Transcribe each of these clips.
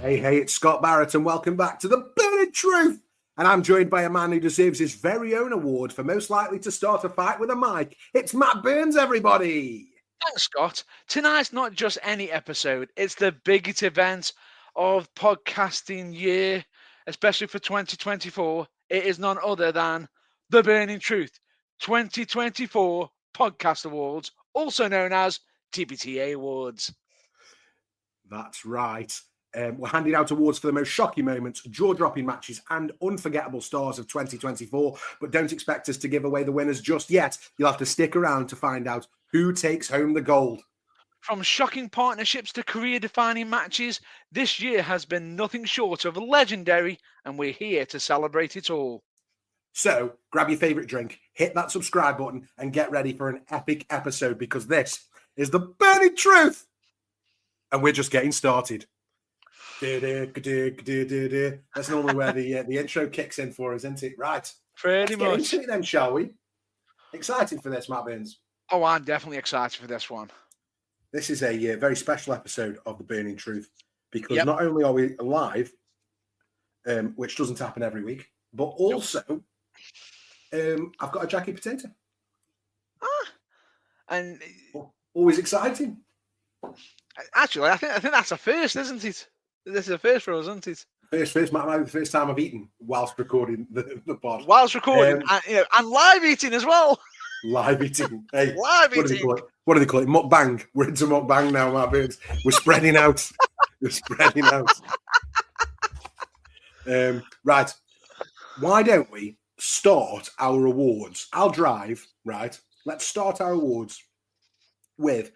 Hey, it's Scott Barrett, and welcome back to The Burning Truth. And I'm joined by a man who deserves his very own award for most likely to start a fight with a mic. It's Matt Burns, everybody. Thanks, Scott. Tonight's not just any episode, it's the biggest event of podcasting year, especially for 2024. It is none other than The Burning Truth 2024 Podcast Awards, also known as TBT Awards. That's right. We're handing out awards for the most shocking moments, jaw-dropping matches, and unforgettable stars of 2024. But don't expect us to give away the winners just yet. You'll have to stick around to find out who takes home the gold. From shocking partnerships to career-defining matches, this year has been nothing short of legendary, and we're here to celebrate it all. So grab your favourite drink, hit that subscribe button, and get ready for an epic episode, because this is The Burning Truth. And we're just getting started. That's normally where the intro kicks in for us, isn't it? Right. Pretty much. Get into it then, shall we? Excited for this, Matt Burns? Oh, I'm definitely excited for this one. This is a very special episode of The Burning Truth, because not only are we live, which doesn't happen every week, but also I've got a Jackie potato. And always exciting. Actually, I think that's a first, isn't it? This is a first for us, isn't it? First, Matt, the first time I've eaten whilst recording the pod. Whilst recording, and live eating as well. Live eating. Hey, live what eating. What do they call it? Mukbang. We're into mukbang now, Matt Burns. We're spreading out. We're spreading out. Right. Why don't we start our awards? I'll drive, right? Let's start our awards with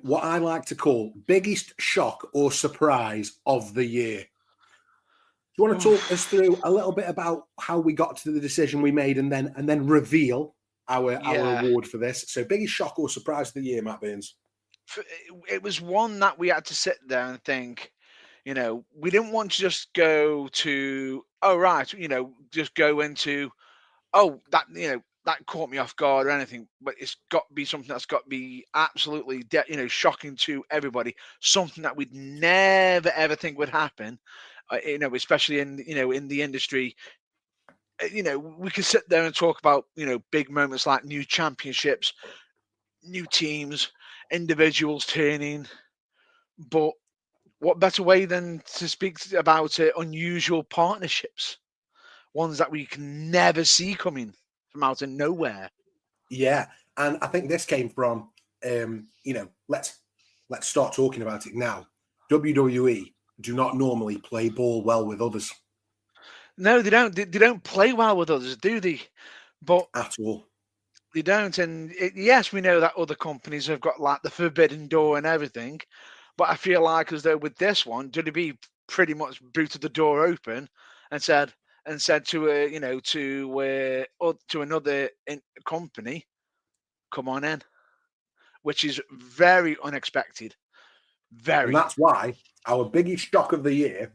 what I like to call biggest shock or surprise of the year. Do you want to talk us through a little bit about how we got to the decision we made, and then reveal our award for this? So, biggest shock or surprise of the year, Matt Burns? It was one that we had to sit there and think. We didn't want to just go to just go into that caught me off guard or anything, but it's got to be something that's got to be absolutely shocking to everybody, something that we'd never ever think would happen, especially in the industry. We could sit there and talk about big moments like new championships, new teams, individuals turning, but what better way than to speak about unusual partnerships, ones that we can never see coming from out of nowhere. Yeah, and I think this came from, let's start talking about it now. WWE do not normally play ball well with others. No, they don't. They don't play well with others, do they? But at all. They don't. And yes, we know that other companies have got like the forbidden door and everything. But I feel like as though with this one, WWE pretty much booted the door open and said to another company, come on in, which is very unexpected. Very. And that's why our biggest shock of the year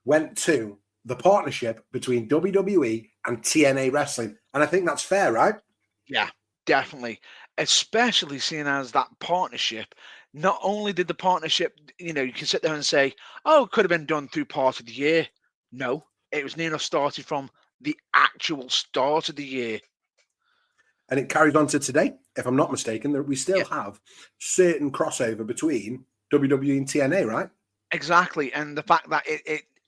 went to the partnership between WWE and TNA Wrestling. And I think that's fair, right? Yeah, definitely. Especially seeing as that partnership, not only did the partnership, you can sit there and say, oh, it could have been done through part of the year. No, it was near enough started from the actual start of the year. And it carries on to today, if I'm not mistaken, that we still have certain crossover between WWE and TNA, right? Exactly. And the fact that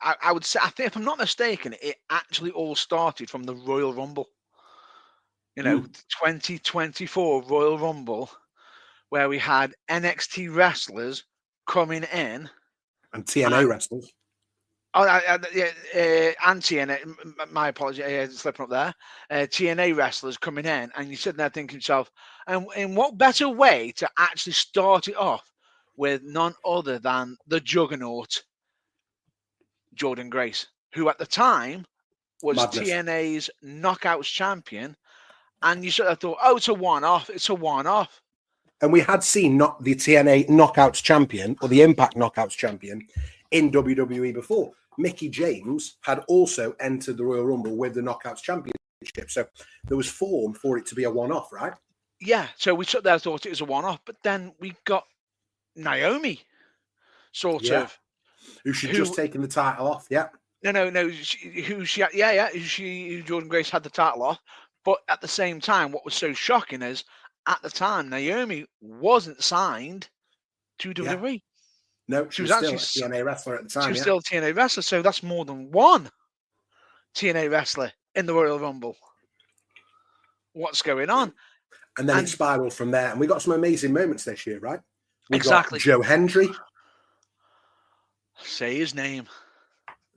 I would say, I think if I'm not mistaken, it actually all started from the Royal Rumble. 2024 Royal Rumble, where we had NXT wrestlers coming in. And TNA wrestlers. Oh, and TNA, my apologies, slipping up there. TNA wrestlers coming in, and you're sitting there thinking to yourself, and in what better way to actually start it off with none other than the juggernaut, Jordan Grace, who at the time was TNA's Knockouts champion. And you sort of thought, oh, it's a one-off. It's a one-off. And we had seen not the TNA Knockouts champion or the Impact Knockouts champion in WWE before. Mickie James had also entered the Royal Rumble with the Knockouts championship. So there was form for it to be a one-off, right? Yeah. So we sat there and thought it was a one-off. But then we got Naomi sort of who should just taken the title off. Yeah. No. Who Jordan Grace had the title off. But at the same time, what was so shocking is at the time Naomi wasn't signed to WWE. No, she was still a TNA wrestler at the time. She was still a TNA wrestler, so that's more than one TNA wrestler in the Royal Rumble. What's going on? And then it spiraled from there. And we got some amazing moments this year, right? We got Joe Hendry. Say his name.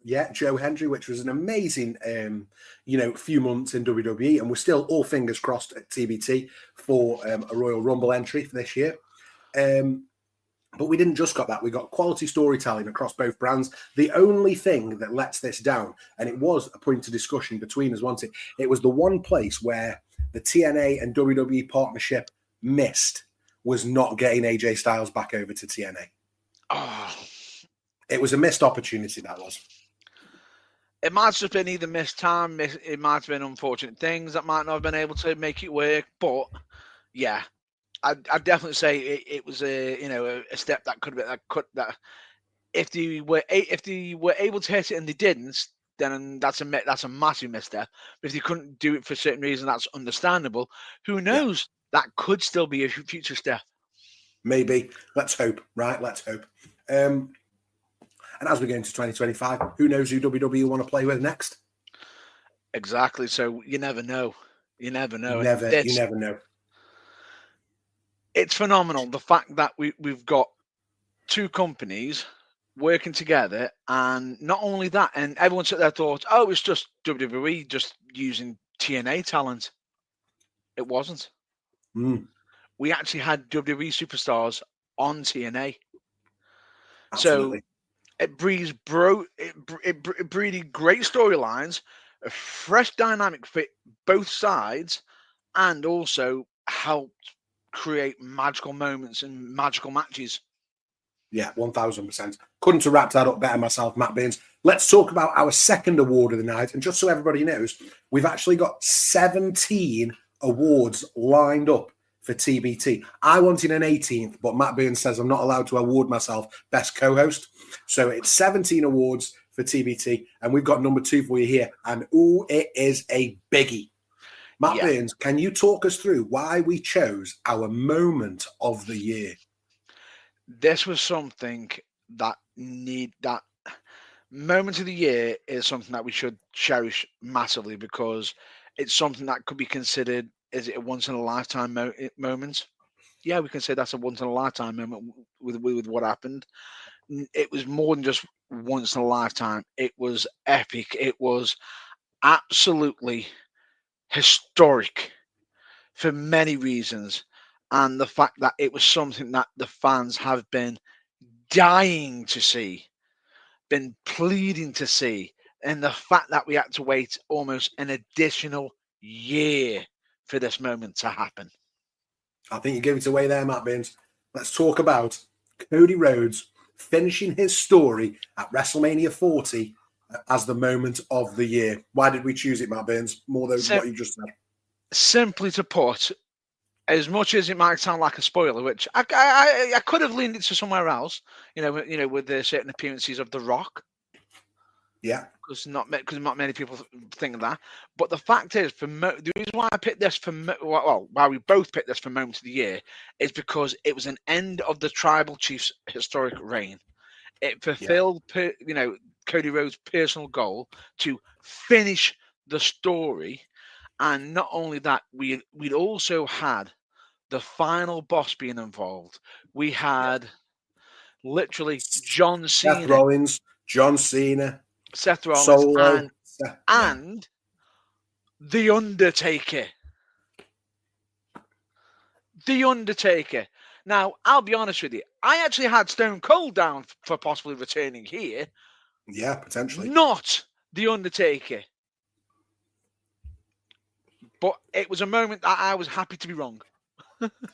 Yeah, Joe Hendry, which was an amazing, few months in WWE. And we're still all fingers crossed at TBT for a Royal Rumble entry for this year. But we didn't just got that. We got quality storytelling across both brands. The only thing that lets this down, and it was a point of discussion between us, wasn't it? It was the one place where the TNA and WWE partnership missed, was not getting AJ Styles back over to TNA. Oh. It was a missed opportunity, that was. It might have just been either missed time, it might have been unfortunate things that might not have been able to make it work. But yeah, I'd definitely say it was a step that could have been that if they were able to hit it and they didn't, then that's a massive misstep. But if they couldn't do it for a certain reason, that's understandable. Who knows? Yeah. That could still be a future step. Maybe. Let's hope. Right? Let's hope. And as we go into 2025, who knows who WWE want to play with next? Exactly. So you never know. You never know. You never know. It's phenomenal, the fact that we've got two companies working together, and not only that, and everyone sat there thought, oh, it's just WWE just using TNA talent. It wasn't. We actually had WWE superstars on TNA. Absolutely. So it breeds it breeded great storylines, a fresh dynamic fit both sides, and also helped create magical moments and magical matches. Yeah, 1000%. Couldn't have wrapped that up better myself, Matt Baines. Let's talk about our second award of the night. And just so everybody knows, we've actually got 17 awards lined up for TBT. I wanted an 18th, but Matt Baines says I'm not allowed to award myself best co-host. So it's 17 awards for TBT. And we've got number 2 for you here. And it is a biggie. Matt Baines, can you talk us through why we chose our moment of the year? This was something that moment of the year is something that we should cherish massively, because it's something that could be considered, is it a once in a lifetime moment? Yeah, we can say that's a once in a lifetime moment with what happened. It was more than just once in a lifetime. It was epic. It was absolutely historic for many reasons, and the fact that it was something that the fans have been dying to see, been pleading to see, and the fact that we had to wait almost an additional year for this moment to happen. I think you gave it away there, Matt Baines. Let's talk about Cody Rhodes finishing his story at WrestleMania 40 as the moment of the year. Why did we choose it, Matt Baines, more than what you just said? Simply to put, as much as it might sound like a spoiler, which I could have leaned it to somewhere else, with the certain appearances of The Rock. Yeah, because not many people think of that. But the fact is, the reason why I picked this why we both picked this for moment of the year is because it was an end of the Tribal Chief's historic reign. It fulfilled, Cody Rhodes' personal goal to finish the story. And not only that, we'd also had the final boss being involved. We had literally John Cena, Seth Rollins, John Cena, Seth Rollins, Solo, and The Undertaker. The Undertaker. Now, I'll be honest with you. I actually had Stone Cold down for possibly returning here. Yeah, potentially. Not The Undertaker. But it was a moment that I was happy to be wrong.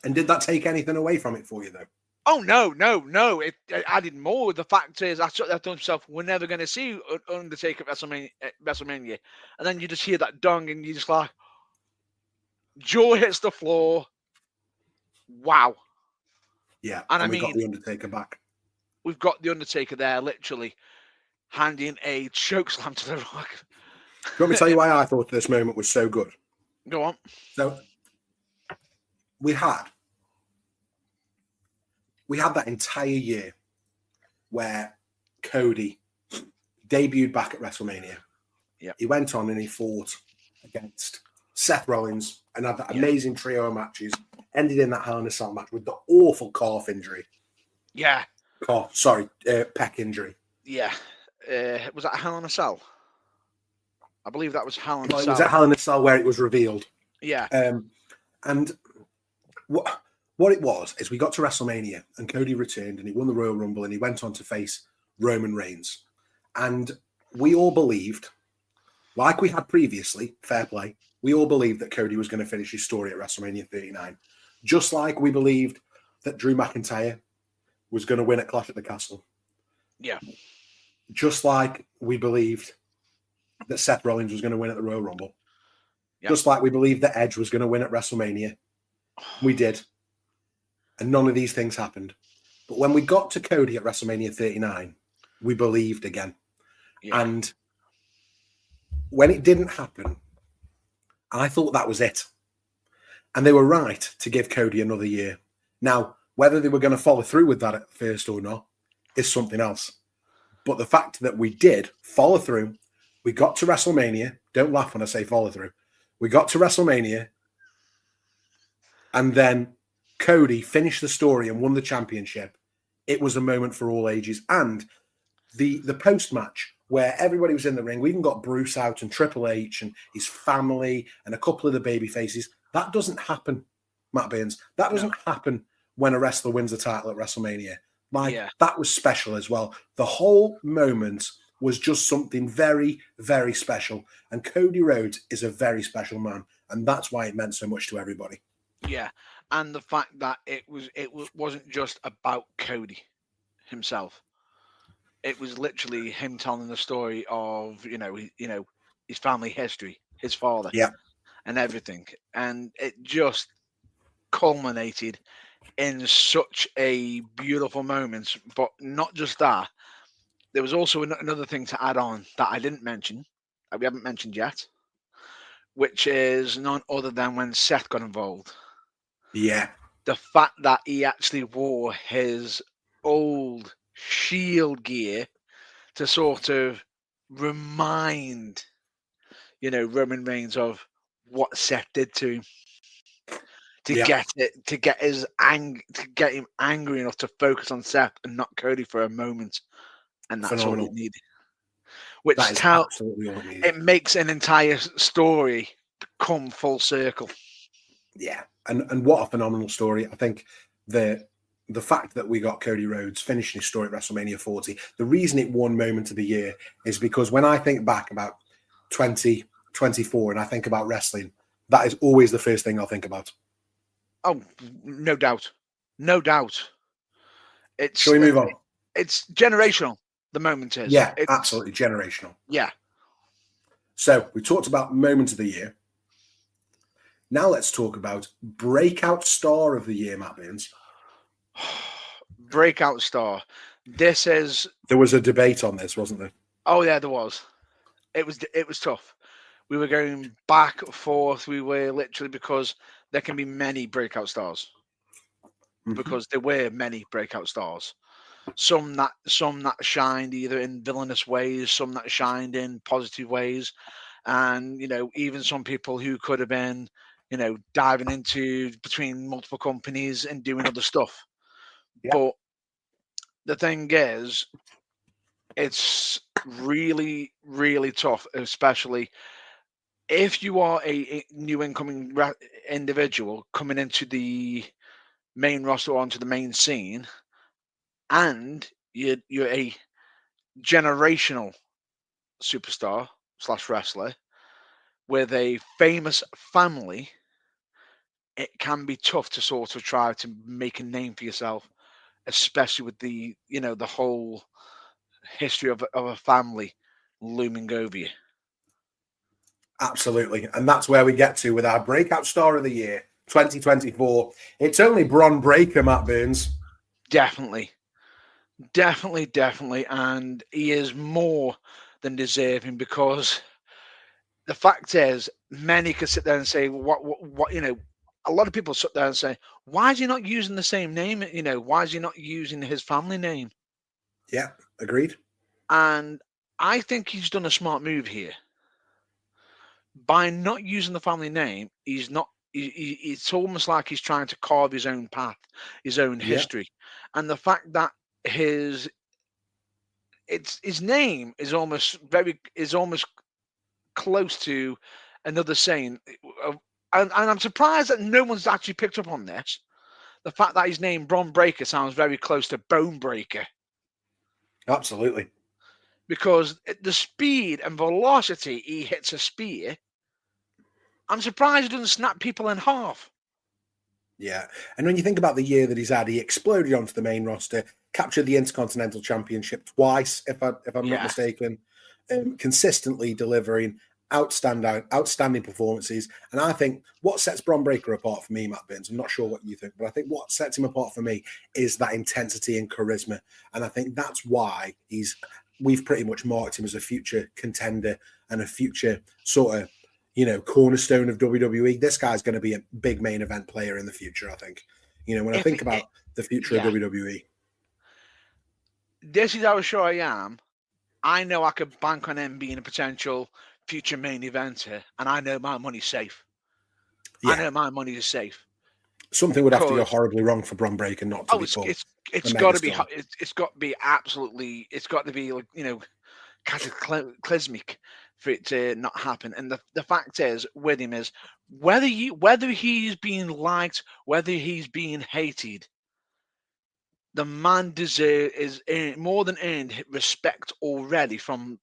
And did that take anything away from it for you, though? Oh, no. It added more. The fact is, I thought to myself, we're never going to see Undertaker at WrestleMania. And then you just hear that dong and you just like, jaw hits the floor. Wow. Yeah, and we got The Undertaker back. we've got the Undertaker there, literally handing a choke slam to the Rock. Do you want me to tell you why I thought this moment was so good? Go on. So we had that entire year where Cody debuted back at WrestleMania. Yeah. He went on and he fought against Seth Rollins and had that amazing trio of matches. Ended in that Hell in a Cell match with the awful calf injury. Yeah. Pec injury. Yeah. Was that Hell in a Cell? I believe that was Hell in a Cell. It was at Hell in a Cell where it was revealed. Yeah. And what it was is we got to WrestleMania and Cody returned and he won the Royal Rumble and he went on to face Roman Reigns. And we all believed, like we had previously, fair play, we all believed that Cody was going to finish his story at WrestleMania 39. Just like we believed that Drew McIntyre was going to win at Clash at the Castle. Yeah. Just like we believed that Seth Rollins was going to win at the Royal Rumble. Yep. Just like we believed that Edge was going to win at WrestleMania. We did. And none of these things happened. But when we got to Cody at WrestleMania 39, we believed again. Yeah. And when it didn't happen, I thought that was it. And they were right to give Cody another year. Now, whether they were going to follow through with that at first or not is something else. But the fact that we did follow through, we got to WrestleMania. Don't laugh when I say follow through. We got to WrestleMania. And then Cody finished the story and won the championship. It was a moment for all ages. And the post-match where everybody was in the ring, we even got Bruce out and Triple H and his family and a couple of the baby faces. That doesn't happen, Matt Burns. That doesn't happen when a wrestler wins a title at WrestleMania. That was special as well. The whole moment was just something very, very special. And Cody Rhodes is a very special man. And that's why it meant so much to everybody. Yeah. And the fact that it wasn't just about Cody himself. It was literally him telling the story of, his family history, his father, and everything. And it just culminated in such a beautiful moment. But not just that, there was also another thing to add on that I didn't mention, that we haven't mentioned yet, which is none other than when Seth got involved. Yeah. The fact that he actually wore his old Shield gear to sort of remind, Roman Reigns of what Seth did to him. To get him angry enough to focus on Seth and not Cody for a moment, and that's all he needed. Which absolutely all it needed. It makes an entire story come full circle. Yeah, and what a phenomenal story! I think the fact that we got Cody Rhodes finishing his story at WrestleMania 40, the reason it won Moment of the Year is because when I think back about 2024 and I think about wrestling, that is always the first thing I'll think about. Oh, no doubt. No doubt. Shall we move on? It's generational, the moment is. Yeah, it's absolutely generational. Yeah. So we talked about Moment of the Year. Now let's talk about Breakout Star of the Year, Matt Burns. Breakout Star. This is... There was a debate on this, wasn't there? Oh, yeah, there was. It was tough. We were going back and forth. We were literally, because there can be many breakout stars. Mm-hmm. Because there were many breakout stars. Some that shined either in villainous ways, some that shined in positive ways. And, even some people who could have been, diving into between multiple companies and doing other stuff. Yeah. But the thing is, it's really, really tough, especially if you are a new incoming individual coming into the main roster or onto the main scene, and you're a generational superstar / wrestler with a famous family. It can be tough to sort of try to make a name for yourself, especially with the the whole history of a family looming over you. Absolutely. And that's where we get to with our Breakout Star of the Year, 2024. It's only Bron Breakker, Matt Burns. Definitely. Definitely, and he is more than deserving because the fact is, many could sit there and say, what, a lot of people sit there and say, why is he not using the same name? Why is he not using his family name? Yeah, agreed. And I think he's done a smart move here by not using the family name. He's not. It's almost like he's trying to carve his own path, his own Yeah, history, and the fact that his it's his name is almost close to another saying. And I'm surprised that no one's actually picked up on this. The fact that his name Bron Breaker sounds very close to Bone Breaker absolutely. because the speed and velocity he hits a spear, I'm surprised he doesn't snap people in half. Yeah. And when you think about the year that he's had, he exploded onto the main roster, captured the Intercontinental Championship twice, if I'm not Yeah. mistaken, consistently delivering outstanding performances. And I think what sets Bron Breakker apart for me, Matt Burns, I'm not sure what you think, but I think what sets him apart for me is that intensity and charisma. And I think that's why we've pretty much marked him as a future contender and a future sort of cornerstone of WWE. This guy's going to be a big main event player in the future, I think. When I If think about the future of yeah, WWE. this is how sure I am. I know I could bank on him being a potential future main eventer, and I know my money's safe. I Yeah. know my money is safe Something would have to go because horribly wrong for Bron Breakker not to oh, become a it's got to be megastar. it's got to be absolutely it's got to be like cataclysmic for it to not happen. And the fact is with him is whether he's being liked, whether he's being hated, the man more than earned respect already from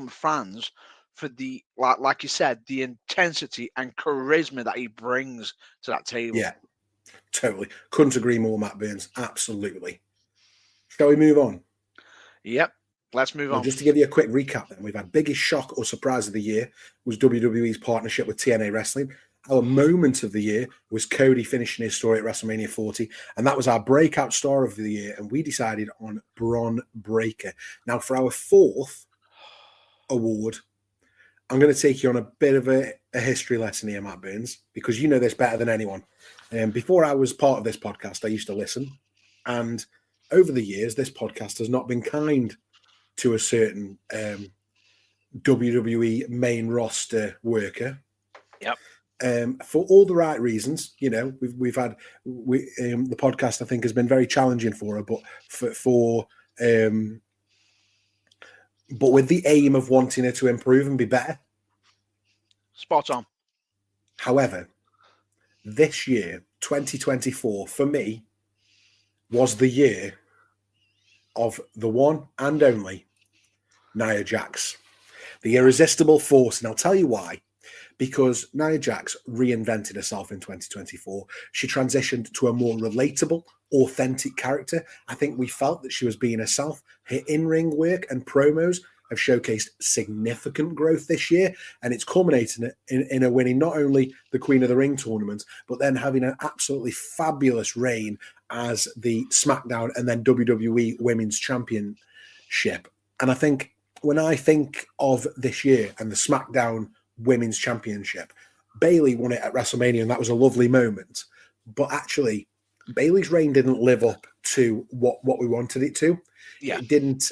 fans for the like you said, the intensity and charisma that he brings to that table. Yeah, totally. Couldn't agree more, Matt Burns. Absolutely. Shall we move on? Yep. Let's move Well, on. just to give you a quick recap, then, we've had biggest shock or surprise of the year was WWE's partnership with TNA Wrestling. Our moment of the year was Cody finishing his story at WrestleMania 40, and that was our breakout star of the year. And we decided on Bron Breakker. Now, for our fourth award, I'm going to take you on a bit of a history lesson here, Matt Burns, because you know this better than anyone. Before I was part of this podcast, I used to listen, and over the years, this podcast has not been kind to a certain WWE main roster worker. Yep. For all the right reasons. We've had the podcast, I think, has been very challenging for her, but but with the aim of wanting her to improve and be better. Spot on. However, this year, 2024, for me, was the year of the one and only Nia Jax, the irresistible force. And I'll tell you why. Because Nia Jax reinvented herself in 2024. She transitioned to a more relatable, authentic character. I think we felt that she was being herself. Her in-ring work and promos have showcased significant growth this year, and it's culminating in her winning not only the Queen of the Ring tournament, but then having an absolutely fabulous reign as the SmackDown and then WWE Women's Championship. And I think when I think of this year and the SmackDown Women's Championship, Bayley won it at WrestleMania, and that was a lovely moment. But actually, Bayley's reign didn't live up to what we wanted it to. Yeah. It didn't.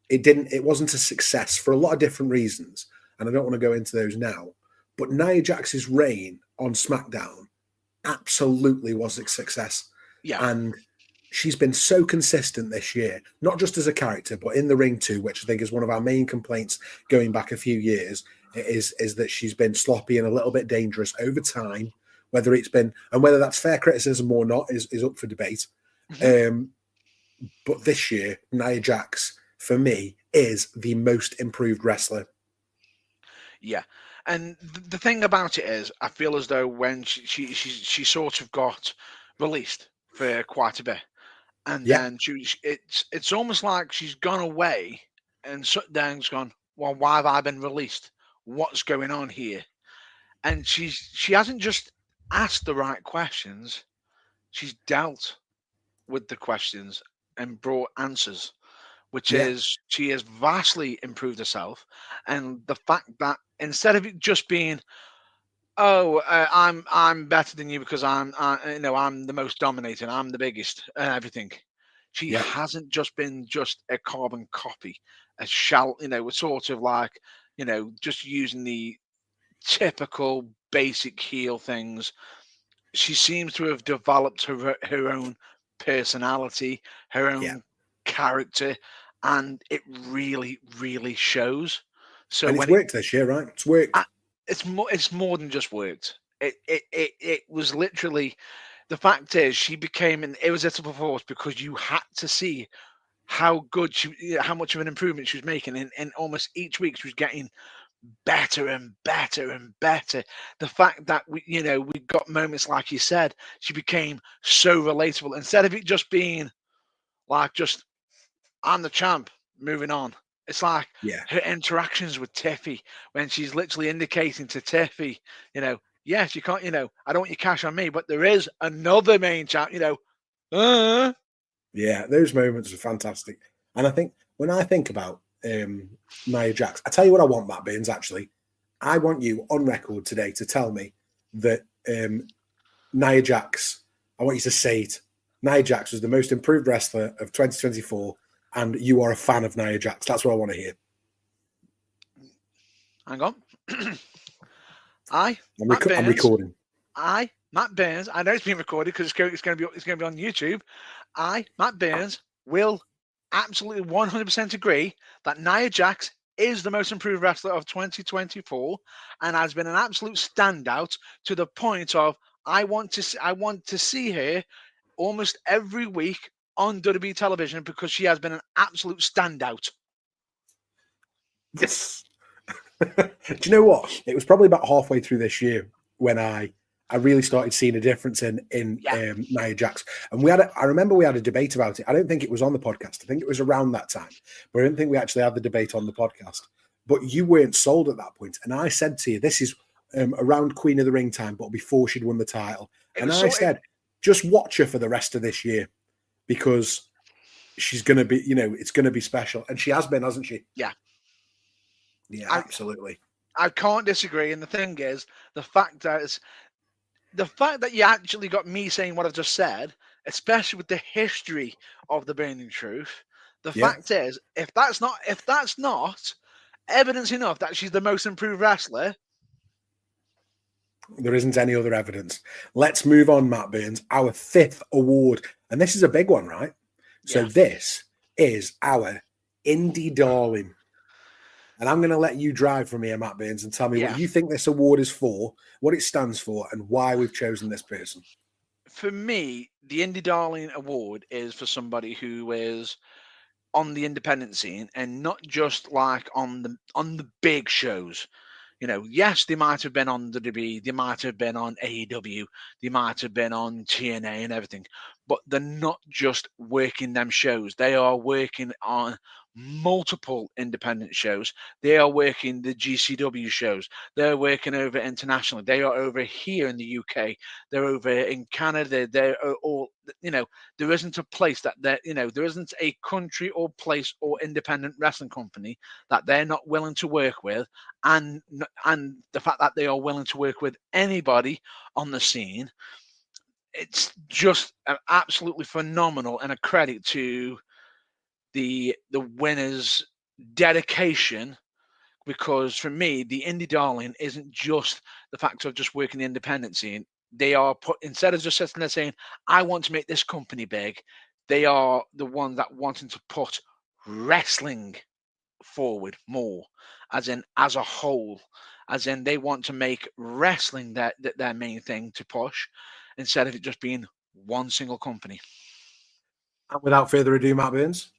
It wasn't a success for a lot of different reasons, and I don't want to go into those now. But Nia Jax's reign on SmackDown absolutely was a success. Yeah. And she's been so consistent this year, not just as a character, but in the ring too, which I think is one of our main complaints going back a few years, is that she's been sloppy and a little bit dangerous over time. Whether it's been, and whether that's fair criticism or not is up for debate. Mm-hmm. But this year, Nia Jax, for me, is the most improved wrestler. Yeah. And the thing about it is, I feel as though when she sort of got released for quite a bit, and Yeah. then it's almost like she's gone away and sat down and gone, well, why have I been released? What's going on here? And she hasn't just asked the right questions; she's dealt with the questions and brought answers, which Yeah. is she has vastly improved herself. And the fact that instead of it just being, oh, I'm better than you because I'm the most dominating, I'm the biggest, and everything. She Yeah. hasn't just been just a carbon copy, a shell, sort of like, just using the typical basic heel things. She seems to have developed her own personality, her Yeah. own character, and it really, really shows. So And it's when it worked this year, right? It's worked. it's more than just worked. It was literally, the fact is she became an irresistible force because you had to see how much of an improvement she was making. In almost each week she was getting better and better and better. The fact that we got moments like you said, she became so relatable instead of it just being like just I'm the champ, moving on. It's like Yeah. her interactions with Tiffy when she's literally indicating to Tiffy, yes, you can't, I don't want your cash on me, but there is another main champ, uh, Yeah. Those moments are fantastic. And I think when I think about Nia Jax, I tell you what I want, Matt Baines, actually. I want you on record today to tell me that Nia Jax, I want you to say it. Nia Jax was the most improved wrestler of 2024, and you are a fan of Nia Jax. That's what I want to hear. hang on. I, I'm, Matt I'm Burns, recording. Matt Burns, I know it's being recorded because it's going to be on YouTube. Matt Burns, will absolutely 100% agree that Nia Jax is the most improved wrestler of 2024 and has been an absolute standout to the point of I want to see her almost every week on WWE television because she has been an absolute standout. Yes. Do you know what? It was probably about halfway through this year when I really started seeing a difference in Nia Jax. And I remember we had a debate about it. I don't think it was on the podcast. I think it was around that time, but I don't think we actually had the debate on the podcast. But you weren't sold at that point. And I said to you, this is around Queen of the Ring time, but before she'd won the title. And I said, just watch her for the rest of this year because she's going to be, it's going to be special. And she has been, hasn't she? Yeah. Yeah, absolutely. I can't disagree. And the thing is, the fact that you actually got me saying what I've just said, especially with the history of the Burning Truth, the fact is, if that's not evidence enough that she's the most improved wrestler, there isn't any other evidence. Let's move on, Matt Burns. Our 5th award, and this is a big one, right? So this is our indie darling. And I'm going to let you drive from here, Matt Burns, and tell me what you think this award is for, what it stands for, and why we've chosen this person. For me, the Indie Darling Award is for somebody who is on the independent scene and not just like on the big shows. Yes, they might have been on the WWE, they might have been on AEW, they might have been on TNA and everything, but they're not just working them shows. They are working on multiple independent shows. They are working the GCW shows. They're working over internationally. They are over here in the UK. They're over in Canada. They're all, there isn't a place there isn't a country or place or independent wrestling company that they're not willing to work with, and the fact that they are willing to work with anybody on the scene, it's just absolutely phenomenal and a credit to the winners' dedication. Because for me, the indie darling isn't just the fact of just working the independent scene. They are instead of just sitting there saying, "I want to make this company big," they are the ones that wanting to put wrestling forward more, as in as a whole, as in they want to make wrestling their main thing to push, instead of it just being one single company. And without further ado, Matt Burns.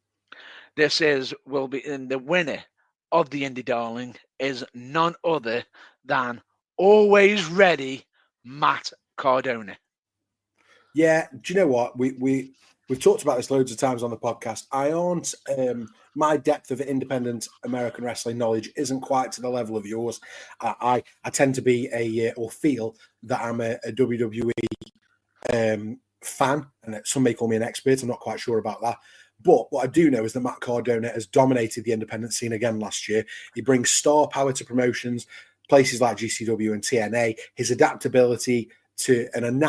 Will be in the winner of the Indie Darling is none other than always ready Matt Cardona. Yeah, do you know what? We've talked about this loads of times on the podcast. I aren't my depth of independent American wrestling knowledge isn't quite to the level of yours. I tend to be or feel that I'm a WWE fan, and some may call me an expert. I'm not quite sure about that, But what I do know is that Matt Cardona has dominated the independent scene again last year. He brings star power to promotions, places like GCW and TNA. His adaptability to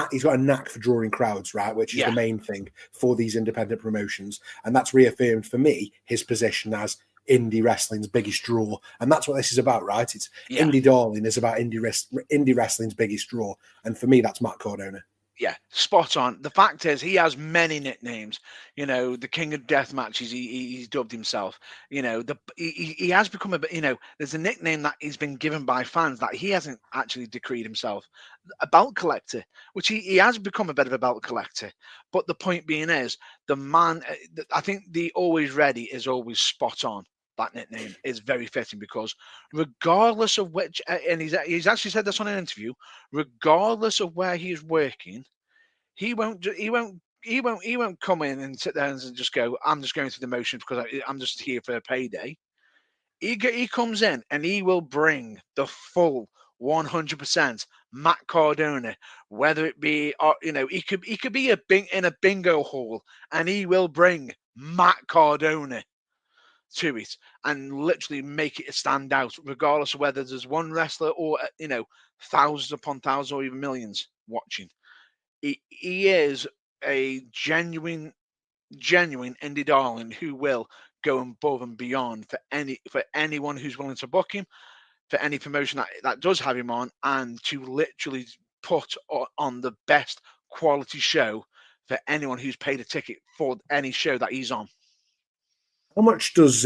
he's got a knack for drawing crowds, right? Which is the main thing for these independent promotions, and that's reaffirmed for me his position as indie wrestling's biggest draw, and that's what this is about, right? It's Indie Darling is about indie wrestling's biggest draw, and for me, that's Matt Cardona. Yeah, spot on. The fact is, he has many nicknames. You know, the King of Death matches. He's dubbed himself. You know, he has become a bit. You know, there's a nickname that he's been given by fans that he hasn't actually decreed himself. A belt collector, which he has become a bit of a belt collector. But the point being is, the man. I think the always ready is always spot on. That nickname is very fitting because regardless of which, and he's actually said this on an interview, regardless of where he's working, he won't come in and sit there and just go, I'm just going through the motions because I'm just here for a payday. He comes in and he will bring the full 100% Matt Cardona, whether it be, he could be in a bingo hall and he will bring Matt Cardona to it and literally make it stand out, regardless of whether there's one wrestler or thousands upon thousands or even millions watching. He is a genuine indie darling who will go above and beyond for anyone who's willing to book him, for any promotion that does have him on, and to literally put on the best quality show for anyone who's paid a ticket for any show that he's on. How much does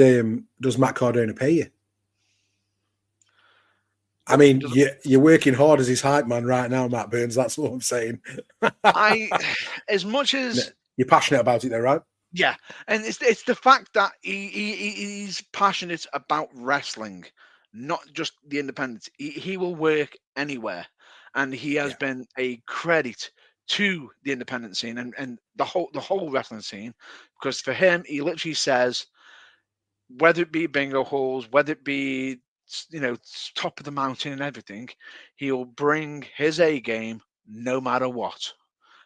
Matt Cardona pay you? I mean, you're working hard as his hype man right now, Matt Burns. That's what I'm saying. As much as you're passionate about it, though, right? Yeah, and it's the fact that he's passionate about wrestling, not just the independents. He will work anywhere, and he has been a credit to the independent scene and the whole wrestling scene, because for him, he literally says, whether it be bingo halls, whether it be top of the mountain and everything, he'll bring his A game no matter what,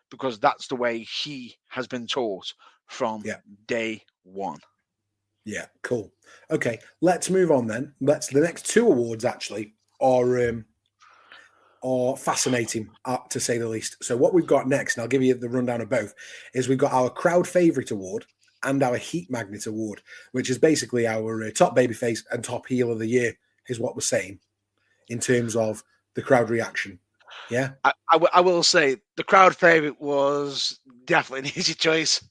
because that's the way he has been taught from day one. Yeah, cool. Okay, let's move on then. The next two awards actually are fascinating, to say the least. So what we've got next, and I'll give you the rundown of both, is we've got our crowd favorite award and our Heat Magnet Award, which is basically our top babyface and top heel of the year, is what we're saying, in terms of the crowd reaction. Yeah? I will say the crowd favorite was definitely an easy choice.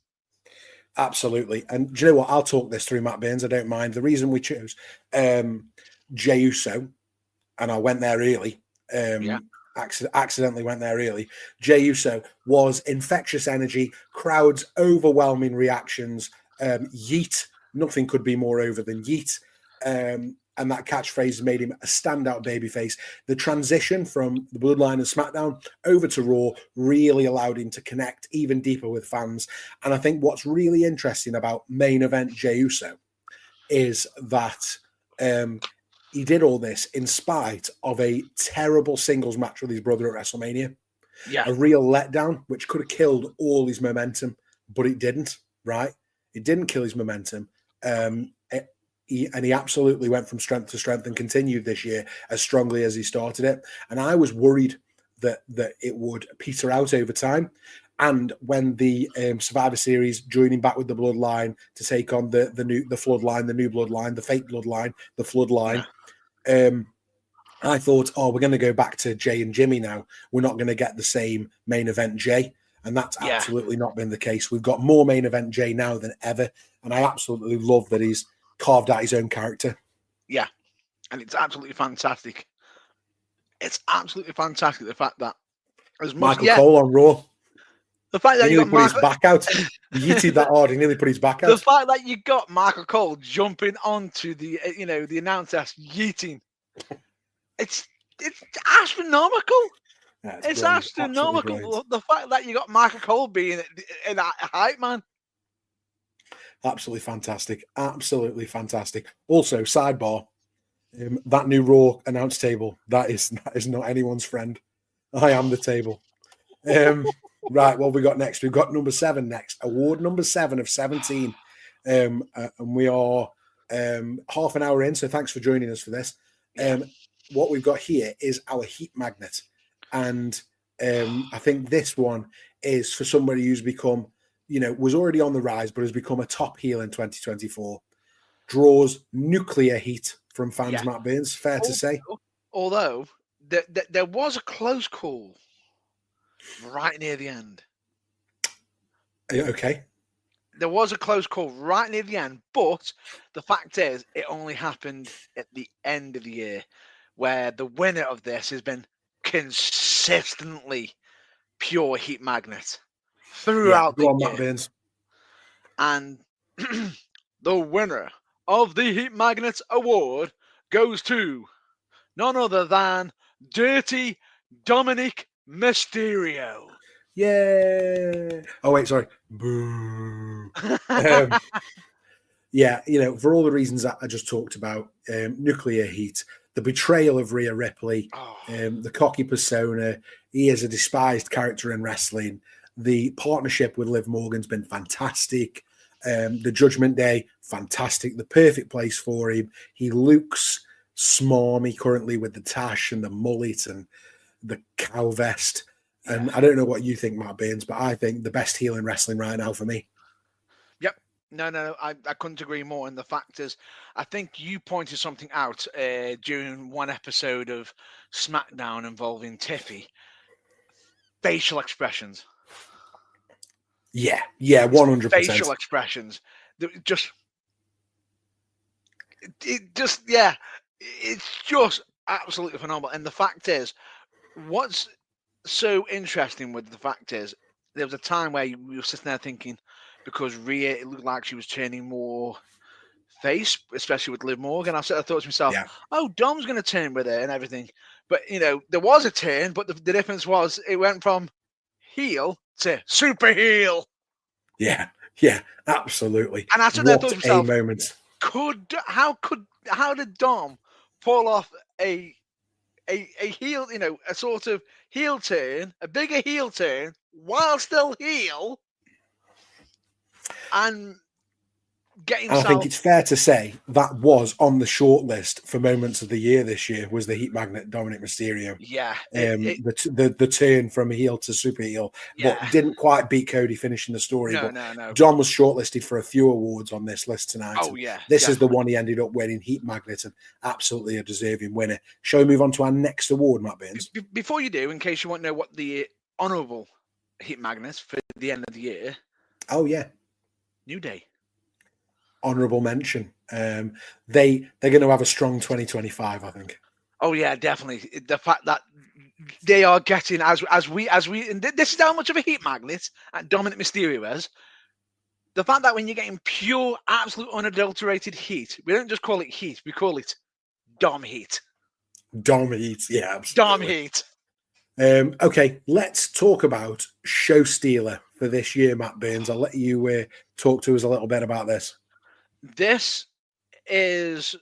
Absolutely. And do you know what? I'll talk this through, Matt Burns. I don't mind. The reason we chose Jey Uso, and I went there early, accidentally went there early. Jey Uso was infectious energy, crowds, overwhelming reactions. Yeet, nothing could be more over than yeet. And that catchphrase made him a standout babyface. The transition from the Bloodline and SmackDown over to Raw really allowed him to connect even deeper with fans. And I think what's really interesting about main event Jey Uso is that he did all this in spite of a terrible singles match with his brother at WrestleMania. Yeah. A real letdown, which could have killed all his momentum, but it didn't, right? It didn't kill his momentum. He absolutely went from strength to strength and continued this year as strongly as he started it. And I was worried that it would peter out over time. And when the Survivor Series joining back with the Bloodline to take on the Floodline, the new Bloodline, the fake Bloodline, the Floodline, I thought, we're going to go back to Jey and Jimmy now. We're not going to get the same main event Jey. And that's absolutely not been the case. We've got more main event Jey now than ever. And I absolutely love that he's carved out his own character. Yeah, and it's absolutely fantastic. It's absolutely fantastic, the fact that as much Michael Cole on Raw. The fact that he nearly put his back out. He yeeted that hard. He nearly put his back out. The fact that you got Michael Cole jumping onto the the announce desk, yeeting. It's astronomical. Yeah, it's astronomical. The fact that you got Michael Cole being in that hype, man. Absolutely fantastic. Absolutely fantastic. Also, sidebar, that new Raw announce table, that is not anyone's friend. I am the table. Right, what we got next? We've got number 7 next. Award number 7 of 17 and we are half an hour in. So thanks for joining us for this. What we've got here is our heat magnet, and I think this one is for somebody who's become, was already on the rise, but has become a top heel in 2024. Draws nuclear heat from fans, Matt Burns. Fair to say. Although there was a close call right near the end. Okay. There was a close call right near the end, but the fact is, it only happened at the end of the year, where the winner of this has been consistently pure heat magnet throughout the year. Matt Burns. And the winner of the Heat Magnet Award goes to none other than Dirty Dominic Mysterio. Yeah. Oh, wait, sorry. Boo. Yeah, for all the reasons that I just talked about, nuclear heat, the betrayal of Rhea Ripley, the cocky persona, he is a despised character in wrestling. The partnership with Liv Morgan's been fantastic. The Judgment Day, fantastic. The perfect place for him. He looks smarmy currently with the tash and the mullet and the cow vest. And I don't know what you think, Matt Burns, but I think the best heel in wrestling right now for me. Yep. No, I couldn't agree more. And the fact is, I think you pointed something out during one episode of SmackDown involving Tiffy. Facial expressions. Yeah, 100%. Facial expressions. It's just absolutely phenomenal. And the fact is, what's so interesting with the fact is, there was a time where we were sitting there thinking, because Rhea, it looked like she was turning more face, especially with Liv Morgan. I sort of thought to myself, oh, Dom's going to turn with her and everything. But, there was a turn, but the difference was it went from heel to super heel. Yeah, absolutely. And I sort of thought to myself, moment. How did Dom pull off a heel, a sort of heel turn, a bigger heel turn, while still heel, and getting. I think it's fair to say that was on the short list for moments of the year this year, was the heat magnet Dominic Mysterio. Yeah. The turn from heel to super heel, but didn't quite beat Cody finishing the story. No. Dom was shortlisted for a few awards on this list tonight. Oh, yeah. This is the one he ended up winning, heat magnet, and absolutely a deserving winner. Shall we move on to our next award, Matt Burns? Before you do, in case you want to know what the honourable heat magnets for the end of the year. Oh, yeah. New Day. Honourable mention. They're going to have a strong 2025, I think. Oh yeah, definitely. The fact that they are getting as we and this is how much of a heat magnet Dominic Mysterio is. The fact that when you're getting pure, absolute, unadulterated heat, we don't just call it heat; we call it Dom heat. Dom heat, yeah, absolutely. Dom heat. Okay, let's talk about show stealer for this year, Matt Burns. I'll let you talk to us a little bit about this. This is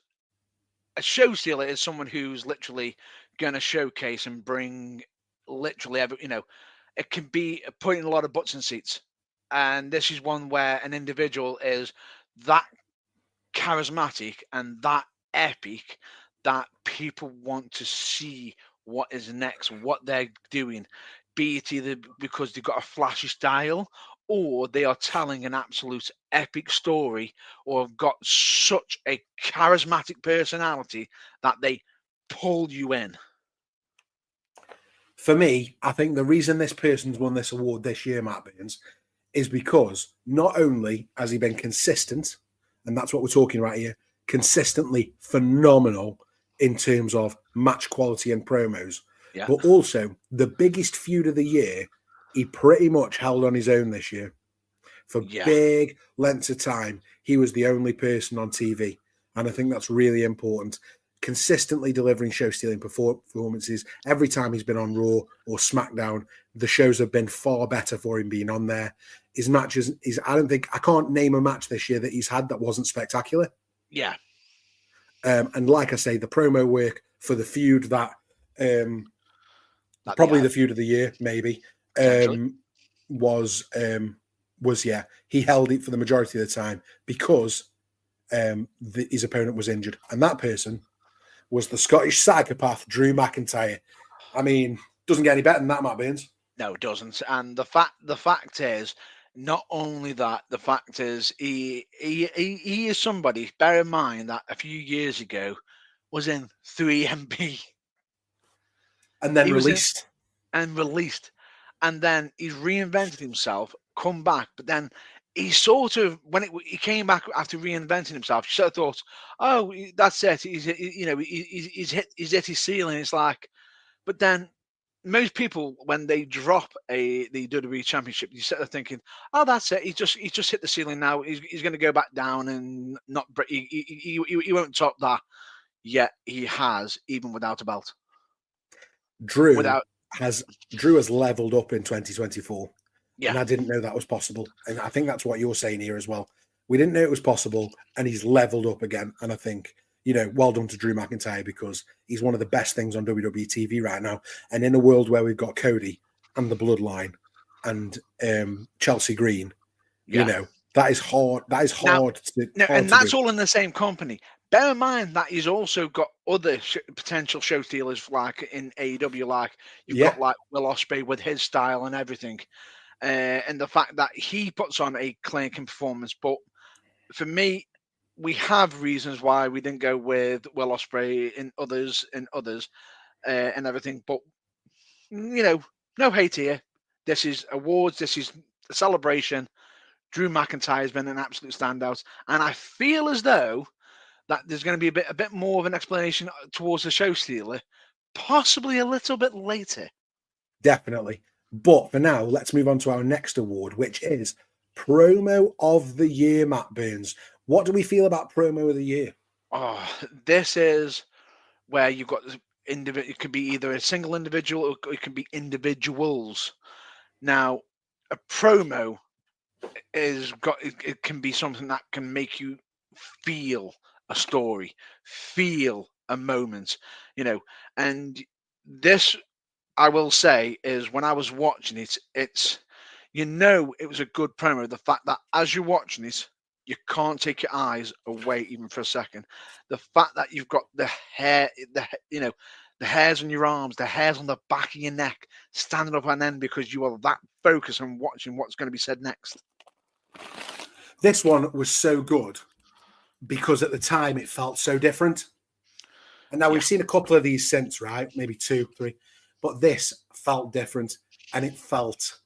a show stealer. Is someone who's literally going to showcase and bring literally every. It can be putting a lot of butts in seats, and this is one where an individual is that charismatic and that epic that people want to see what is next, what they're doing, be it either because they've got a flashy style or they are telling an absolute epic story or have got such a charismatic personality that they pull you in. For me, I think the reason this person's won this award this year, Matt Burns, is because not only has he been consistent, and that's what we're talking about here, consistently phenomenal in terms of match quality and promos, but also the biggest feud of the year, he pretty much held on his own this year. For big lengths of time, he was the only person on TV. And I think that's really important. Consistently delivering show-stealing performances. Every time he's been on Raw or SmackDown, the shows have been far better for him being on there. His matches, I can't name a match this year that he's had that wasn't spectacular. Yeah. And like I say, the promo work for the feud that probably the feud of the year, maybe, was was, he held it for the majority of the time because his opponent was injured. And that person was the Scottish psychopath, Drew McIntyre. I mean, doesn't get any better than that, Matt Burns. No, it doesn't. And the fact is, not only that, the fact is he is somebody. Bear in mind that a few years ago was in 3MB. And then He was in released. and released, and then he's reinvented himself, come back, but then he sort of he came back after reinventing himself, he sort of thought, oh, that's it. He's hit his ceiling. It's like, but then most people, when they drop the WWE Championship, you start thinking, oh, that's it. He's just hit the ceiling now. He's going to go back down and not. He won't top that. Yet he has, even without a belt. Drew has leveled up in 2024. Yeah. And I didn't know that was possible. And I think that's what you're saying here as well. We didn't know it was possible, and he's leveled up again. And I think, well done to Drew McIntyre, because he's one of the best things on WWE TV right now. And in a world where we've got Cody and the Bloodline and Chelsea Green, that is hard. That is hard and that's all in the same company. Bear in mind that he's also got other potential show stealers, like in AEW, like you've got like Will Ospreay with his style and everything, and the fact that he puts on a clanking performance. But for me, we have reasons why we didn't go with Will Ospreay and others and everything. But no hate here. This is awards. This is a celebration. Drew McIntyre has been an absolute standout, and I feel as though that there's going to be a bit more of an explanation towards the show stealer, possibly a little bit later. Definitely. But for now, let's move on to our next award, which is Promo of the Year, Matt Burns. What do we feel about Promo of the Year? Oh, this is where you've got it could be either a single individual or it could be individuals. Now, a promo it can be something that can make you feel a story, feel a moment, and this, I will say, is when I was watching it, it was a good promo. The fact that as you're watching it, you can't take your eyes away even for a second. The fact that you've got the hair, the hairs on your arms, the hairs on the back of your neck standing up on end because you are that focused on watching what's going to be said next. This one was so good because at the time it felt so different. And now we've seen a couple of these since, right? Maybe 2, 3. But this felt different and it felt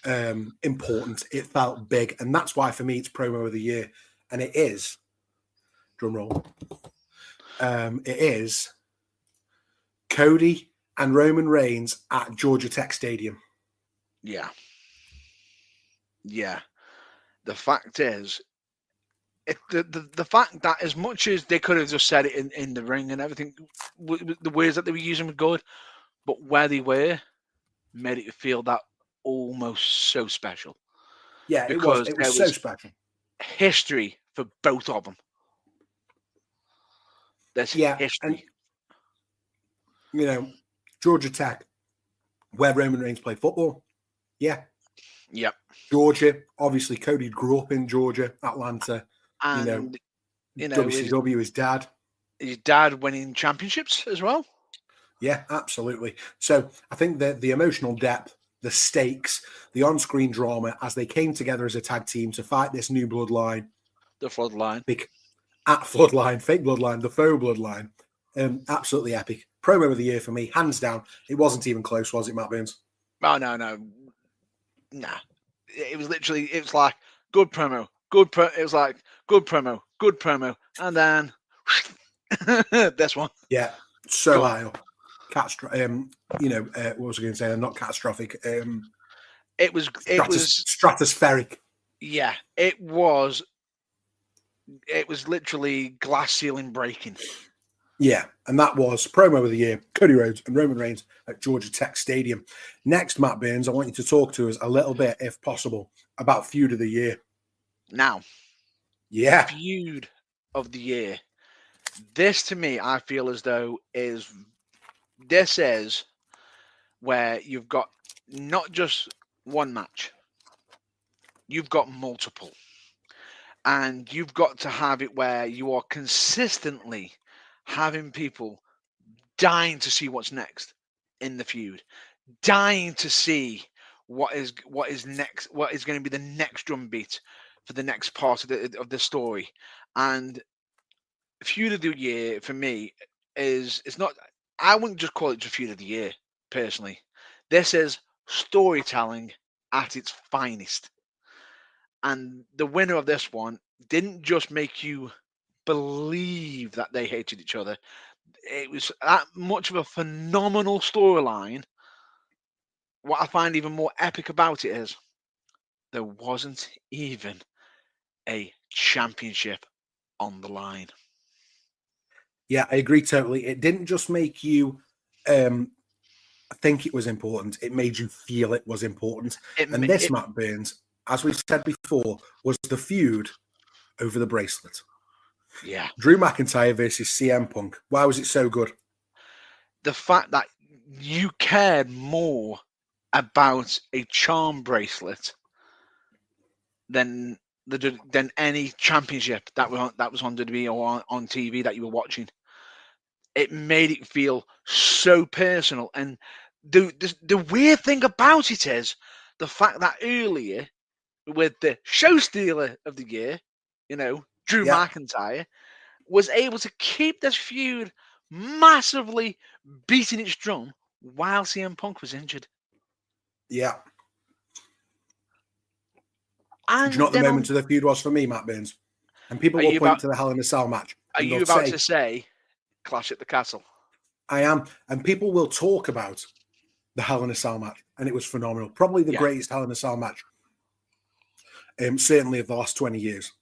important. It felt big. And that's why for me it's Promo of the Year. And it is, drum roll, it is Cody and Roman Reigns at Georgia Tech Stadium. Yeah. The fact is, the fact that as much as they could have just said it in the ring and everything, the words that they were using were good, but where they were made it feel that almost so special. Yeah, because it was so special. History for both of them. There's history. And, Georgia Tech, where Roman Reigns played football. Yeah. Yep. Georgia, obviously Cody grew up in Georgia, Atlanta. And WCW, his dad. His dad winning championships as well. Yeah, absolutely. So I think that the emotional depth, the stakes, the on-screen drama as they came together as a tag team to fight this new bloodline. The Floodline. Floodline, fake bloodline, the faux bloodline. Absolutely epic. Promo of the Year for me, hands down. It wasn't even close, was it, Matt Burns? Oh, no. Nah. It was literally, it was like, good promo. It was like, good promo. And then, this one. Yeah, so high up. What was I going to say? Not catastrophic. It was stratospheric. Yeah, it was literally glass ceiling breaking. Yeah, and that was Promo of the Year, Cody Rhodes and Roman Reigns at Georgia Tech Stadium. Next, Matt Burns, I want you to talk to us a little bit, if possible, about Feud of the Year. Now, Feud of the Year. This, to me, I feel as though this is where you've got not just one match. you've got multiple. And you've got to have it where you are consistently having people dying to see what's next in the feud, dying to see what is next, what is going to be the next drum beat for the next part of the story. And feud of the year for me is it's not. I wouldn't just call it just feud of the year personally. This is storytelling at its finest. And the winner of this one didn't just make you believe that they hated each other. It was that much of a phenomenal storyline. What I find even more epic about it is there wasn't even a championship on the line. Yeah, I agree totally. It didn't just make you think it was important, it made you feel it was important. And this, Matt Burns, as we said before, was the feud over the bracelet. Yeah. Drew McIntyre versus CM Punk. Why was it so good? The fact that you cared more about a charm bracelet than any championship that was on WWE or on TV that you were watching. It made it feel so personal. And the weird thing about it is the fact that earlier with the show stealer of the year, Drew McIntyre, was able to keep this feud massively beating its drum while CM Punk was injured. Yeah. And do you know what the moment of the feud was for me, Matt Burns? And people will point to the Hell in a Cell match. Are you about to say Clash at the Castle? I am. And people will talk about the Hell in a Cell match. And it was phenomenal. Probably the greatest Hell in a Cell match. Certainly of the last 20 years.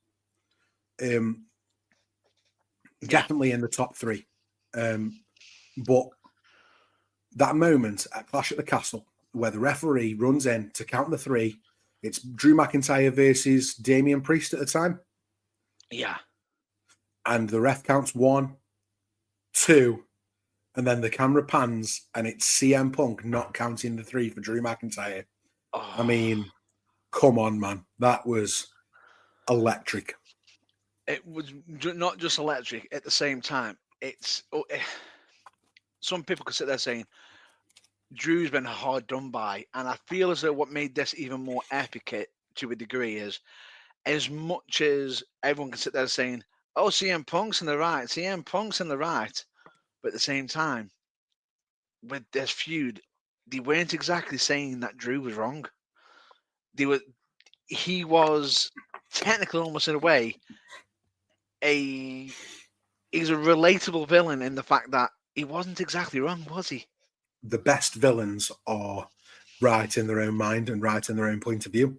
Definitely in the top 3. But that moment at Clash at the Castle, where the referee runs in to count the 3, it's Drew McIntyre versus Damian Priest at the time. Yeah. And the ref counts 1, 2, and then the camera pans, and it's CM Punk not counting the 3 for Drew McIntyre. Oh. I mean, come on, man. That was electric. It was not just electric. At the same time, some people could sit there saying, Drew's been hard done by. And I feel as though what made this even more epic to a degree is, as much as everyone can sit there saying, oh, CM Punk's in the right, CM Punk's in the right. But at the same time, with this feud, they weren't exactly saying that Drew was wrong. He was technically, almost in a way, he's a relatable villain in the fact that he wasn't exactly wrong, was he? The best villains are right in their own mind and right in their own point of view.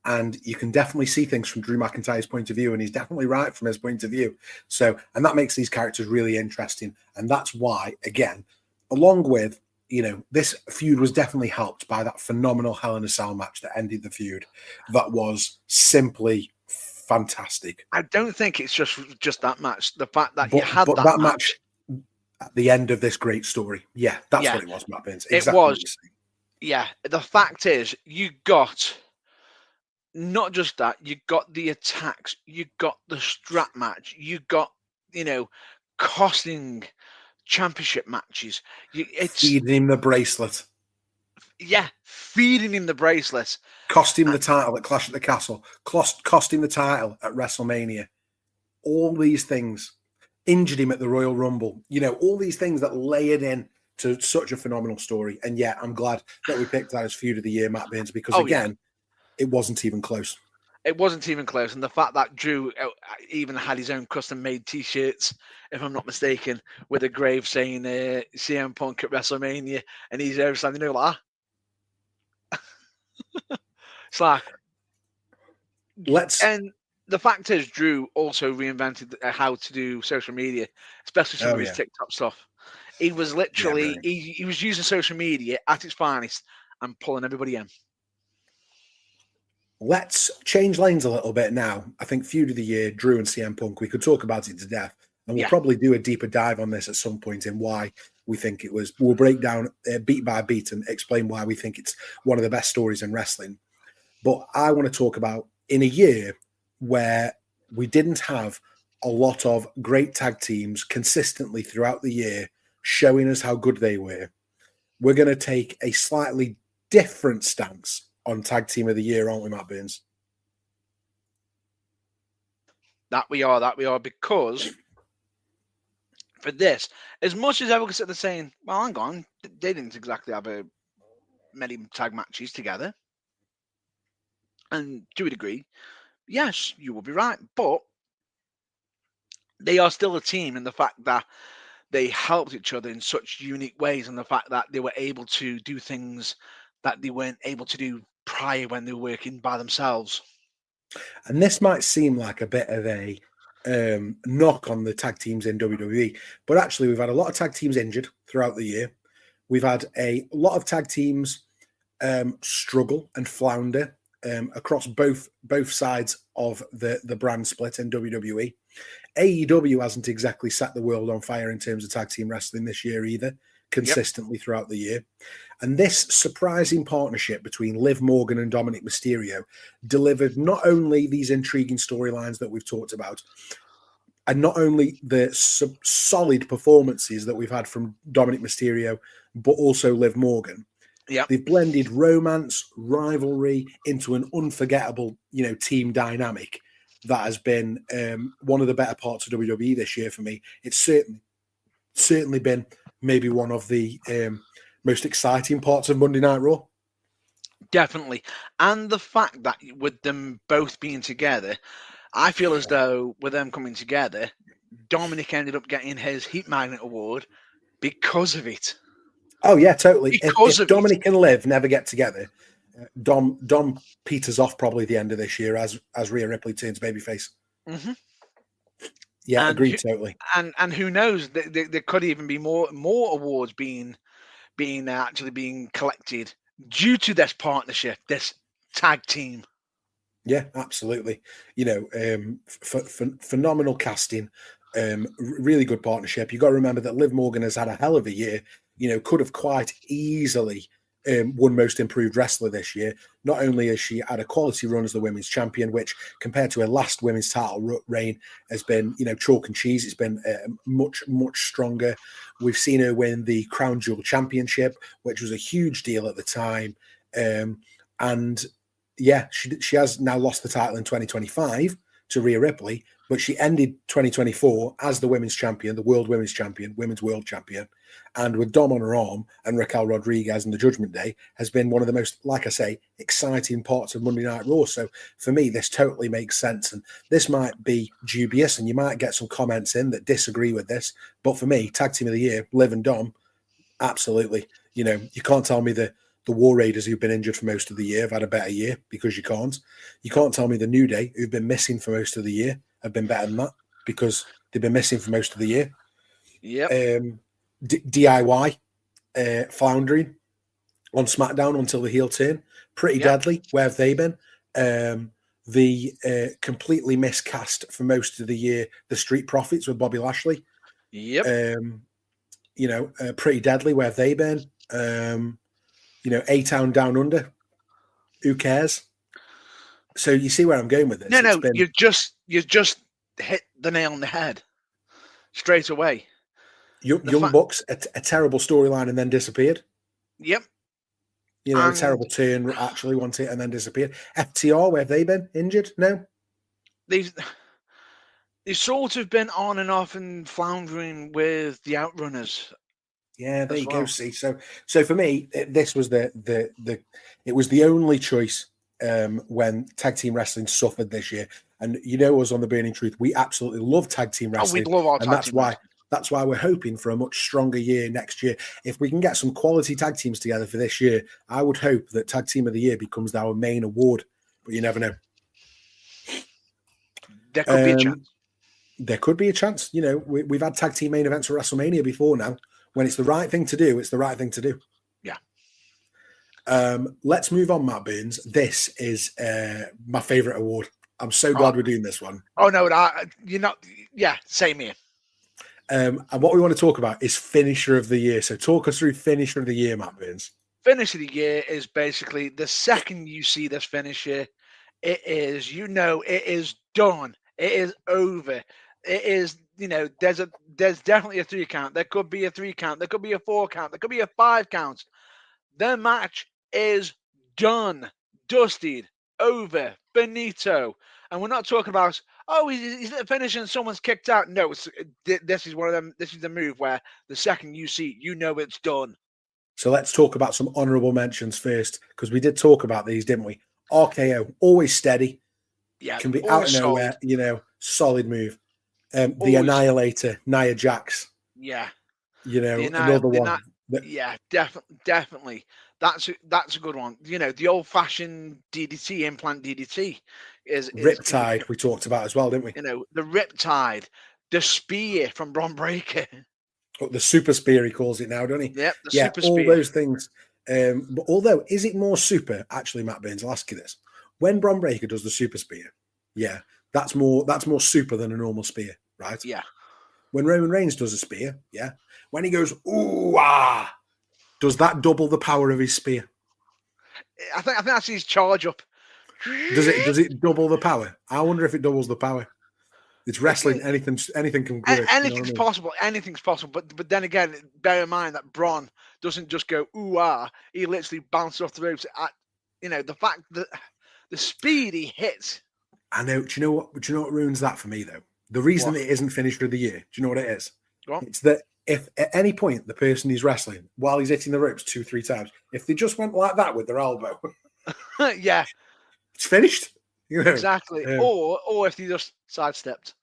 And you can definitely see things from Drew McIntyre's point of view, and he's definitely right from his point of view. So, and that makes these characters really interesting. And that's why, again, along with, this feud was definitely helped by that phenomenal Hell in a Cell match that ended the feud. That was simply fantastic. I don't think it's just that match. The fact that you had that match at the end of this great story. Yeah, that's what it was, Matt Burns. Exactly. It was. Yeah. The fact is, you got not just that, you got the attacks, you got the strap match, you got, costing championship matches. Feeding him the bracelet. Yeah, feeding him the bracelet. Cost him the title at Clash at the Castle. Cost him the title at WrestleMania. All these things. Injured him at the Royal Rumble. All these things that layered in to such a phenomenal story. And yeah, I'm glad that we picked that as feud of the year, Matt Burns, because it wasn't even close. It wasn't even close. And the fact that Drew even had his own custom-made T-shirts, if I'm not mistaken, with a grave saying CM Punk at WrestleMania, and he's there standing there like, it's like, and the fact is, Drew also reinvented how to do social media, especially some of his TikTok stuff. He was literally, he was using social media at its finest and pulling everybody in. Let's change lanes a little bit now. I think feud of the year, Drew and CM Punk, we could talk about it to death. And we'll probably do a deeper dive on this at some point in why we think it was. We'll break down beat by beat and explain why we think it's one of the best stories in wrestling. But I want to talk about in a year where we didn't have a lot of great tag teams consistently throughout the year showing us how good they were, we're going to take a slightly different stance on Tag Team of the Year, aren't we, Matt Burns? That we are, because for this, as much as everyone said, they're saying, well, hang on, they didn't exactly have many tag matches together. And to a degree, yes, you will be right. But they are still a team in the fact that they helped each other in such unique ways, and the fact that they were able to do things that they weren't able to do prior when they were working by themselves. And this might seem like a bit of a knock on the tag teams in WWE, but actually we've had a lot of tag teams injured throughout the year. We've had a lot of tag teams struggle and flounder across both sides of the brand split in WWE. AEW hasn't exactly set the world on fire in terms of tag team wrestling this year either, consistently throughout the year. And this surprising partnership between Liv Morgan and Dominic Mysterio delivered not only these intriguing storylines that we've talked about, and not only the solid performances that we've had from Dominic Mysterio, but also Liv Morgan. Yep. They've blended romance, rivalry into an unforgettable, team dynamic that has been one of the better parts of WWE this year for me. It's certainly been maybe one of the most exciting parts of Monday Night Raw. Definitely. And the fact that with them both being together, I feel as though with them coming together, Dominic ended up getting his Heat Magnet Award because of it. Oh, yeah, totally. If Dominic and Liv never get together, Dom peters off probably the end of this year as Rhea Ripley turns babyface. Mm-hmm. Yeah, agreed totally. And who knows? There could even be more awards being collected due to this partnership, this tag team. Yeah, absolutely. Phenomenal casting, really good partnership. You got to remember that Liv Morgan has had a hell of a year. Could have quite easily won Most Improved Wrestler this year. Not only has she had a quality run as the women's champion, which compared to her last women's title reign has been, chalk and cheese. It's been much, much stronger. We've seen her win the Crown Jewel Championship, which was a huge deal at the time. And yeah, she has now lost the title in 2025 to Rhea Ripley, but she ended 2024 as the women's champion, the world women's champion, women's world champion. And with Dom on her arm and Raquel Rodriguez and the Judgment Day has been one of the most, like I say, exciting parts of Monday Night Raw. So for me, this totally makes sense. And this might be dubious, and you might get some comments in that disagree with this. But for me, Tag Team of the Year, Liv and Dom, absolutely. You can't tell me the War Raiders, who've been injured for most of the year, have had a better year, because you can't. You can't tell me the New Day, who've been missing for most of the year, have been better than that, because they've been missing for most of the year. Yep. DIY floundering on SmackDown until the heel turn. Pretty deadly. Where have they been? The completely miscast for most of the year, the Street Profits with Bobby Lashley. Yep. Pretty deadly. Where have they been? A-Town Down Under. Who cares? So you see where I'm going with this. No, you just hit the nail on the head straight away. Young Bucks, a terrible storyline and then disappeared. Yep. A terrible turn, actually, once it and then disappeared. FTR, where have they been? Injured? No? They've sort of been on and off and floundering with the Outrunners. Yeah, there you go. See, so for me, this was it was the only choice when tag team wrestling suffered this year. And us on the Burning Truth, we absolutely love tag team wrestling. We love our tag team wrestling. That's why we're hoping for a much stronger year next year. If we can get some quality tag teams together for this year, I would hope that Tag Team of the Year becomes our main award. But you never know. There could be a chance. There could be a chance. We've had tag team main events for WrestleMania before now. When it's the right thing to do, it's the right thing to do. Yeah. Let's move on, Matt Burns. This is my favorite award. I'm so glad we're doing this one. Oh, no, you're not. Yeah, same here. And what we want to talk about is Finisher of the Year. So talk us through Finisher of the Year, Matt Burns. Finisher of the Year is basically the second you see this finisher, it is, it is done. It is over. It is, there's definitely a 3 count. There could be a 3 count. There could be a 4 count. There could be a 5 count. The match is done, dusted, over, finito. And we're not talking about, oh, he's at the finish and someone's kicked out. No, this is one of them. This is the move where the second you see, it's done. So let's talk about some honourable mentions first, because we did talk about these, didn't we? RKO, always steady. Yeah, can be out of nowhere, solid move. The Annihilator, Nia Jax. Yeah. Another one. Yeah, definitely. That's a good one. The old-fashioned DDT, implant DDT is Riptide. We talked about as well, didn't we? The Riptide, the spear from Bron Breakker. Oh, the super spear, he calls it now, doesn't he? Yep, the super spear. All those things. But although, is it more super? Actually, Matt Burns, I'll ask you this: when Bron Breakker does the super spear, that's more super than a normal spear, right? Yeah. When Roman Reigns does a spear, when he goes ooh ah, does that double the power of his spear? I think that's his charge up. Does it double the power? I wonder if it doubles the power. It's wrestling. Anything can work. Anything's possible. Anything's possible. But then again, bear in mind that Bron doesn't just go ooh ah. He literally bounces off the ropes. The fact that the speed he hits. I know. Do you know what ruins that for me though? The reason it isn't finished of the year. Do you know what it is? It's that if at any point the person he's wrestling while he's hitting the ropes 2-3 times, if they just went like that with their elbow, yeah, it's finished. Exactly. Or if they just sidestepped.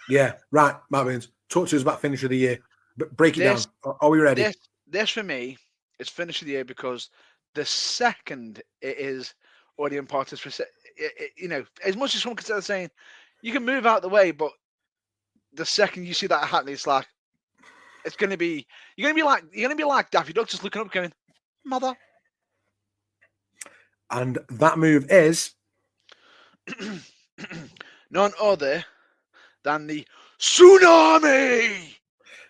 Yeah, right. Matt Burns, talk to us about finish of the year. But break it down. Are we ready? This for me is finish of the year because the second it is already in participation, as much as someone could saying you can move out the way, but the second you see that happening, it's like you're gonna be like Daffy Duck just looking up going, mother. And that move is none other than the Tsunami.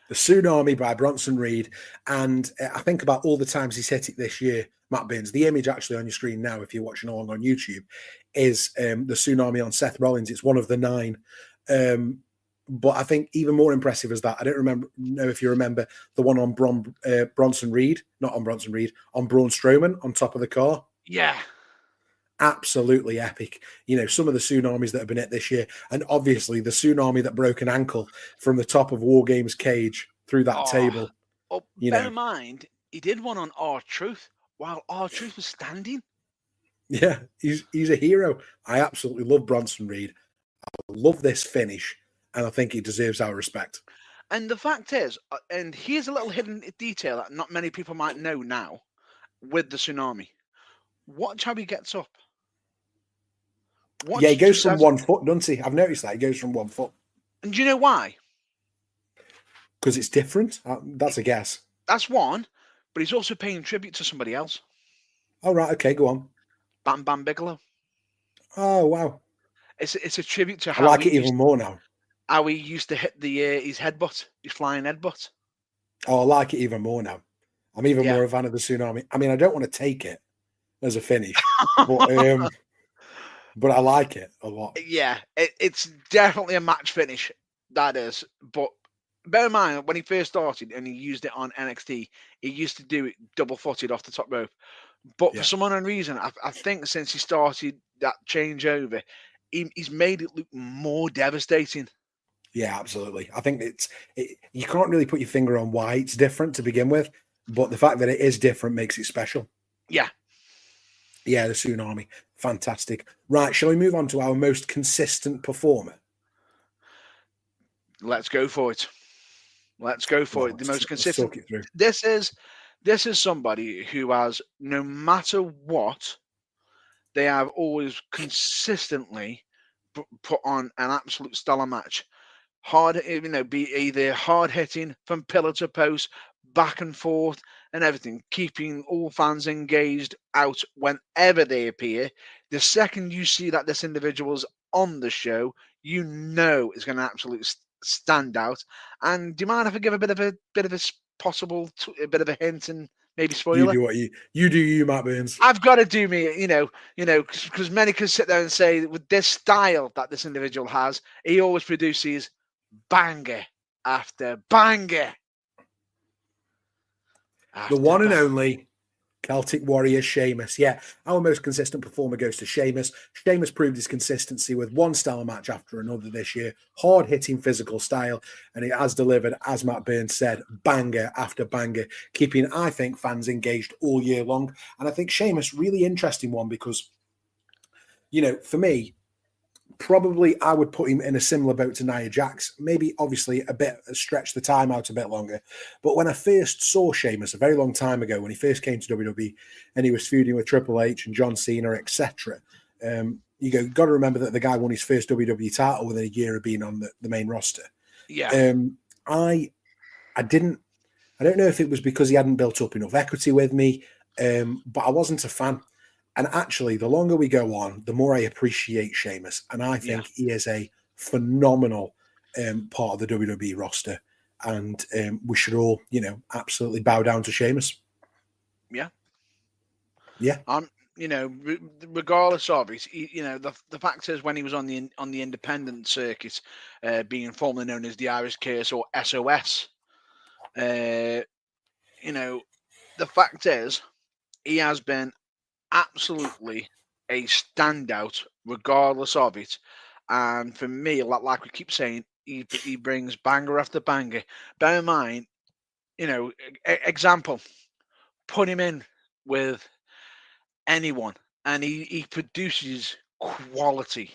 The Tsunami by Bronson Reed. And I think about all the times he's hit it this year, Matt Burns. The image actually on your screen now, if you're watching along on YouTube, is the Tsunami on Seth Rollins. It's one of the 9. But I think even more impressive is that, I don't know if you remember the one on Bronson Reed, not on Bronson Reed, on Braun Strowman on top of the car. Yeah. Absolutely epic. Some of the Tsunamis that have been hit this year, and obviously the Tsunami that broke an ankle from the top of War Games cage through that table. Bear in mind, he did one on R-Truth while R-Truth was standing. Yeah, he's a hero. I absolutely love Bronson Reed. I love this finish, and I think he deserves our respect. And the fact is, and here's a little hidden detail that not many people might know now with the Tsunami. Watch how he gets up. He goes from 1 foot, doesn't he? I've noticed that. He goes from 1 foot. And do you know why? Because it's different? That's a guess. That's one, but he's also paying tribute to somebody else. Oh, right. Okay, go on. Bam Bam Bigelow. Oh, wow. It's a tribute to how I like it even more now. How he used to hit his headbutt, his flying headbutt. Oh, I like it even more now. I'm even more a fan of the Tsunami. I mean, I don't want to take it as a finish, but I like it a lot. Yeah, it's definitely a match finish, that is. But bear in mind, when he first started and he used it on NXT, he used to do it double-footed off the top rope. But for some unknown reason, I think since he started that changeover, he's made it look more devastating. Yeah, absolutely. I think you can't really put your finger on why it's different to begin with, but the fact that it is different makes it special. Yeah. Yeah, the Tsunami. Fantastic. Right, shall we move on to our most consistent performer? Let's go for it. The most consistent. Talk it through. This is somebody who has, no matter what, they have always consistently put on an absolute stellar match. Hard, be either hard hitting from pillar to post, back and forth, and everything, keeping all fans engaged out whenever they appear. The second you see that this individual's on the show, it's going to absolutely stand out. And do you mind if I give a bit of a hint and maybe You spoiler. do what you do, you Matt Burns. I've got to do me, because many can sit there and say with this style that this individual has, he always produces banger after banger. The one and only Celtic Warrior Sheamus. Yeah, our most consistent performer goes to Sheamus. Sheamus proved his consistency with one style match after another this year. Hard-hitting physical style, and it has delivered, as Matt Burns said, banger after banger, keeping, I think, fans engaged all year long. And I think Sheamus, really interesting one because, for me, probably I would put him in a similar boat to Nia Jax. Maybe, obviously, stretch the time out a bit longer. But when I first saw Sheamus a very long time ago, when he first came to WWE and he was feuding with Triple H and John Cena, etc., got to remember that the guy won his first WWE title within a year of being on the main roster. Yeah. I don't know if it was because he hadn't built up enough equity with me, but I wasn't a fan. And actually, the longer we go on, the more I appreciate Sheamus. And I think he is a phenomenal part of the WWE roster. And we should all, absolutely bow down to Sheamus. Yeah. Yeah. Regardless of it, the fact is when he was on the independent circuit, being formerly known as the Irish Curse or SOS, the fact is he has been absolutely a standout regardless of it. And for me, like we keep saying, he brings banger after banger. Bear in mind, example, put him in with anyone and he produces quality.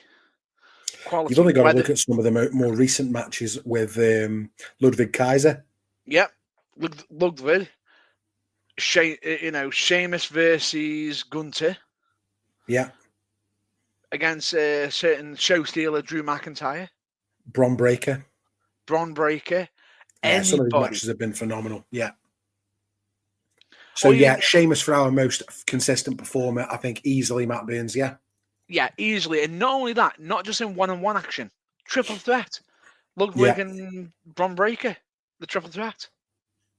You've only got to look at some of the more recent matches with Ludwig Kaiser. Yep, Ludwig. Sheamus versus Gunter. Yeah. Against a certain show stealer, Drew McIntyre. Bron Breakker. Yeah, some of these matches have been phenomenal. Yeah. So, Sheamus for our most consistent performer, I think easily Matt Burns, yeah. Yeah, easily. And not only that, not just in one-on-one action, triple threat. Ludwig and Bron Breakker, the triple threat.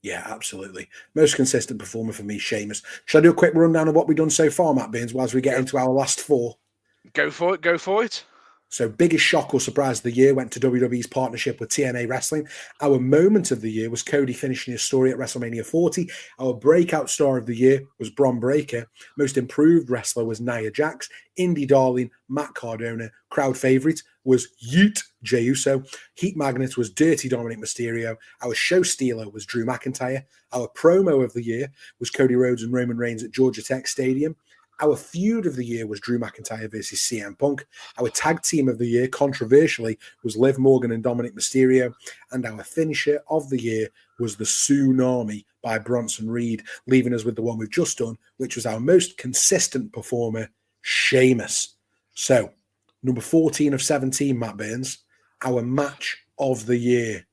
Yeah, absolutely. Most consistent performer for me, Sheamus. Shall I do a quick rundown of what we've done so far, Matt Burns, whilst we get into our last four? Go for it. So, biggest shock or surprise of the year went to WWE's partnership with TNA Wrestling. Our moment of the year was Cody finishing his story at WrestleMania 40. Our breakout star of the year was Bron Breakker. Most improved wrestler was Nia Jax. Indie darling, Matt Cardona. Crowd favourite was Jey Uso. Heat magnet was Dirty Dominic Mysterio. Our show stealer was Drew McIntyre. Our promo of the year was Cody Rhodes and Roman Reigns at Georgia Tech Stadium. Our feud of the year was Drew McIntyre versus CM Punk. Our tag team of the year, controversially, was Liv Morgan and Dominic Mysterio. And our finisher of the year was the Tsunami by Bronson Reed, leaving us with the one we've just done, which was our most consistent performer, Sheamus. So, number 14 of 17, Matt Burns, our match of the year.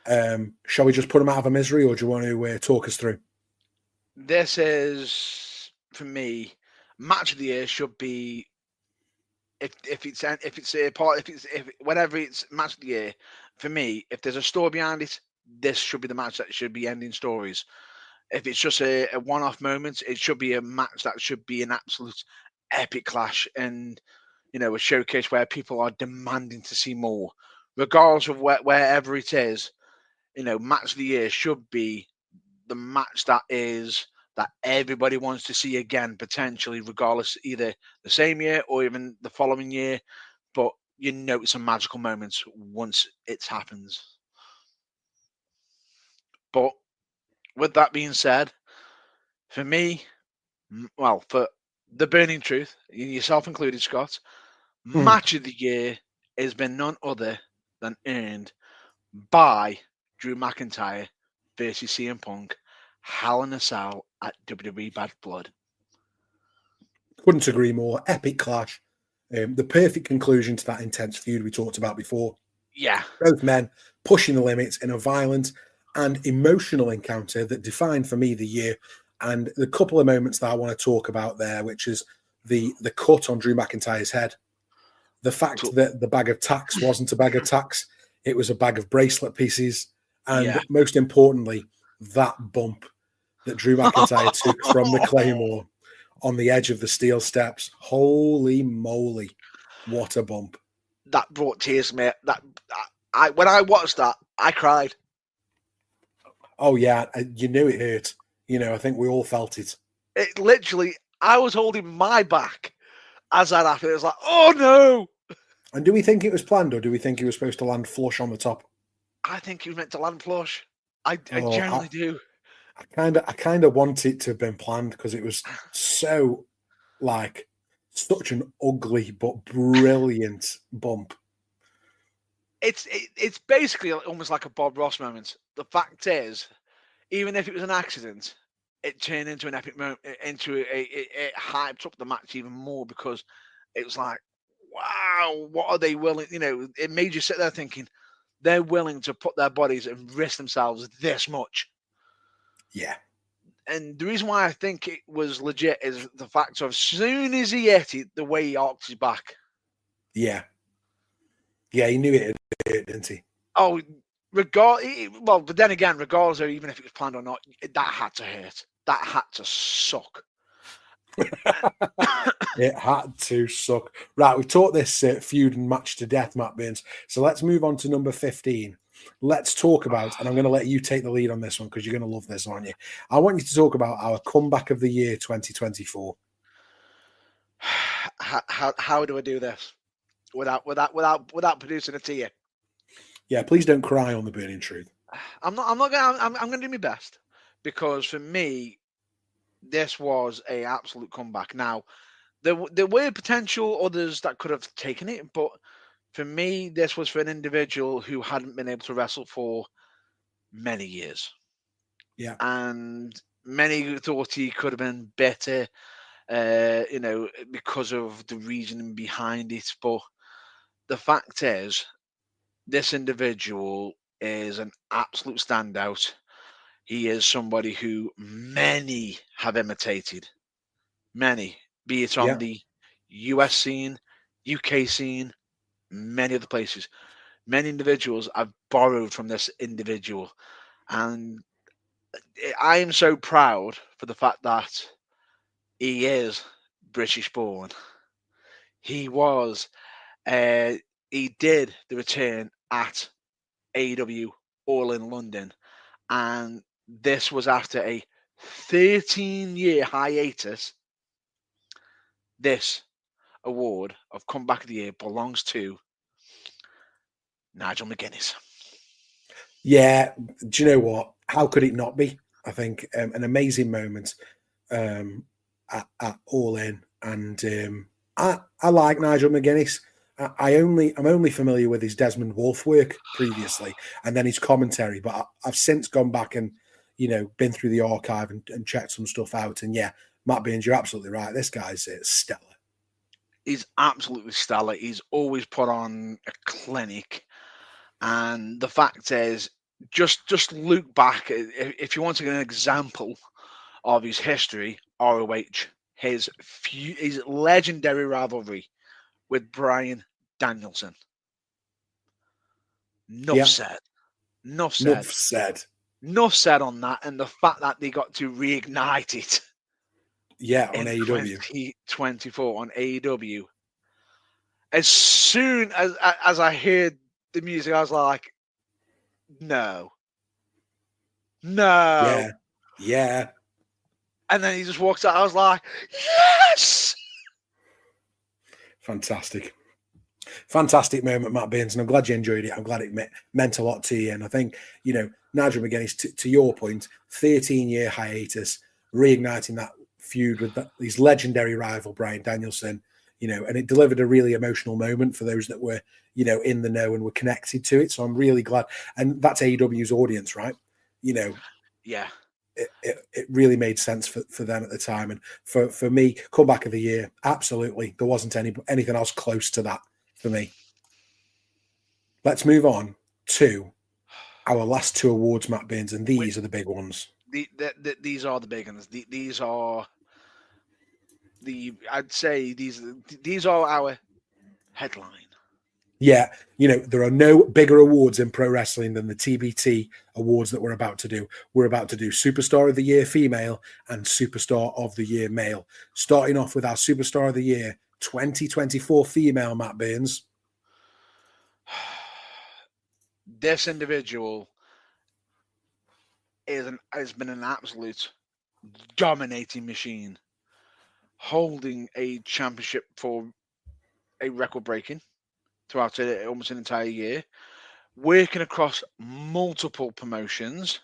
Shall we just put them out of a misery, or do you want to talk us through? This is, for me, match of the year should be whenever it's match of the year. For me, if there's a story behind it, this should be the match that should be ending stories. If it's just a one-off moment, it should be a match that should be an absolute epic clash and a showcase where people are demanding to see more, regardless of wherever it is. Match of the year should be the match that everybody wants to see again, potentially, regardless, either the same year or even the following year. But it's a magical moment once it happens. But with that being said, for me, for the burning truth, yourself included, Scott, match of the year has been none other than earned by Drew McIntyre versus CM Punk, Hell in a Cell at WWE Bad Blood. Couldn't agree more. Epic clash. The perfect conclusion to that intense feud we talked about before. Yeah. Both men pushing the limits in a violent and emotional encounter that defined for me the year. And the couple of moments that I want to talk about there, which is the cut on Drew McIntyre's head. The fact that the bag of tacks wasn't a bag of tacks. It was a bag of bracelet pieces. And most importantly, that bump. that Drew McIntyre took from the Claymore on the edge of the steel steps. Holy moly. What a bump. That brought tears to me. When I watched that, I cried. Oh, yeah. You knew it hurt. I think we all felt it. It literally, I was holding my back as that happened. It was like, oh no. And do we think it was planned, or do we think he was supposed to land flush on the top? I think he was meant to land flush. I Oh, generally do. I kind of want it to have been planned because it was so like such an ugly but brilliant bump. It's basically almost like a Bob Ross moment. The fact is, even if it was an accident, it turned into an epic moment. It hyped up the match even more because it was like, wow, what are they willing? It made you sit there thinking they're willing to put their bodies and risk themselves this much. Yeah. And the reason why I think it was legit is the fact of as soon as he hit it, the way he arced his back. Yeah. Yeah, he knew it, didn't he? Oh, but then again, regardless of even if it was planned or not, that had to hurt. That had to suck. It had to suck. Right, we've taught this feud and match to death, Matt Burns. So let's move on to number 15. Let's talk about, and I'm going to let you take the lead on this one because you're going to love this, aren't you? I want you to talk about our comeback of the year 2024. How do I do this without producing a tear? Yeah, please don't cry on the burning truth. I'm gonna do my best because for me, this was a absolute comeback. Now, there were potential others that could have taken it, but for me, this was for an individual who hadn't been able to wrestle for many years. Yeah. And many thought he could have been better, because of the reasoning behind it. But the fact is, this individual is an absolute standout. He is somebody who many have imitated. Many, be it on the US scene, UK scene, many other places. Many individuals have borrowed from this individual. And I am so proud for the fact that he is British born. He was, he did the return at AEW All in London. And this was after a 13-year hiatus. This award of Comeback of the Year belongs to Nigel McGuinness. Yeah, do you know what? How could it not be? I think an amazing moment at All In, and I like Nigel McGuinness. I'm only familiar with his Desmond Wolfe work previously, and then his commentary. But I've since gone back and been through the archive and checked some stuff out. And yeah, Matt Burns, you're absolutely right. This guy's stellar. He's absolutely stellar. He's always put on a clinic. And the fact is, just look back. If you want to get an example of his history, ROH, his legendary rivalry with Bryan Danielson. Enough said. Enough said on that, and the fact that they got to reignite it. Yeah, on in AEW. 2024 on AEW. As soon as I heard the music, I was like, no. Yeah. And then he just walks out. I was like, yes. Fantastic moment, Matt Burns, and I'm glad you enjoyed it. I'm glad it meant a lot to you. And I think, Nigel McGuinness, to your point, 13-year hiatus, reigniting that feud with his legendary rival, Bryan Danielson, and it delivered a really emotional moment for those that were, in the know and were connected to it. So I'm really glad. And that's AEW's audience, right? Yeah. It really made sense for them at the time. And for me, comeback of the year, absolutely. There wasn't anything else close to that for me. Let's move on to our last two awards, Matt Burns, and these are the big ones. These are the big ones. These are I'd say these are our headline. Yeah, there are no bigger awards in pro wrestling than the TBT awards that we're about to do. We're about to do Superstar of the Year female and Superstar of the Year male. Starting off with our Superstar of the Year 2024 female, Matt Burns. This individual has been an absolute dominating machine, holding a championship for a record breaking throughout almost an entire year, working across multiple promotions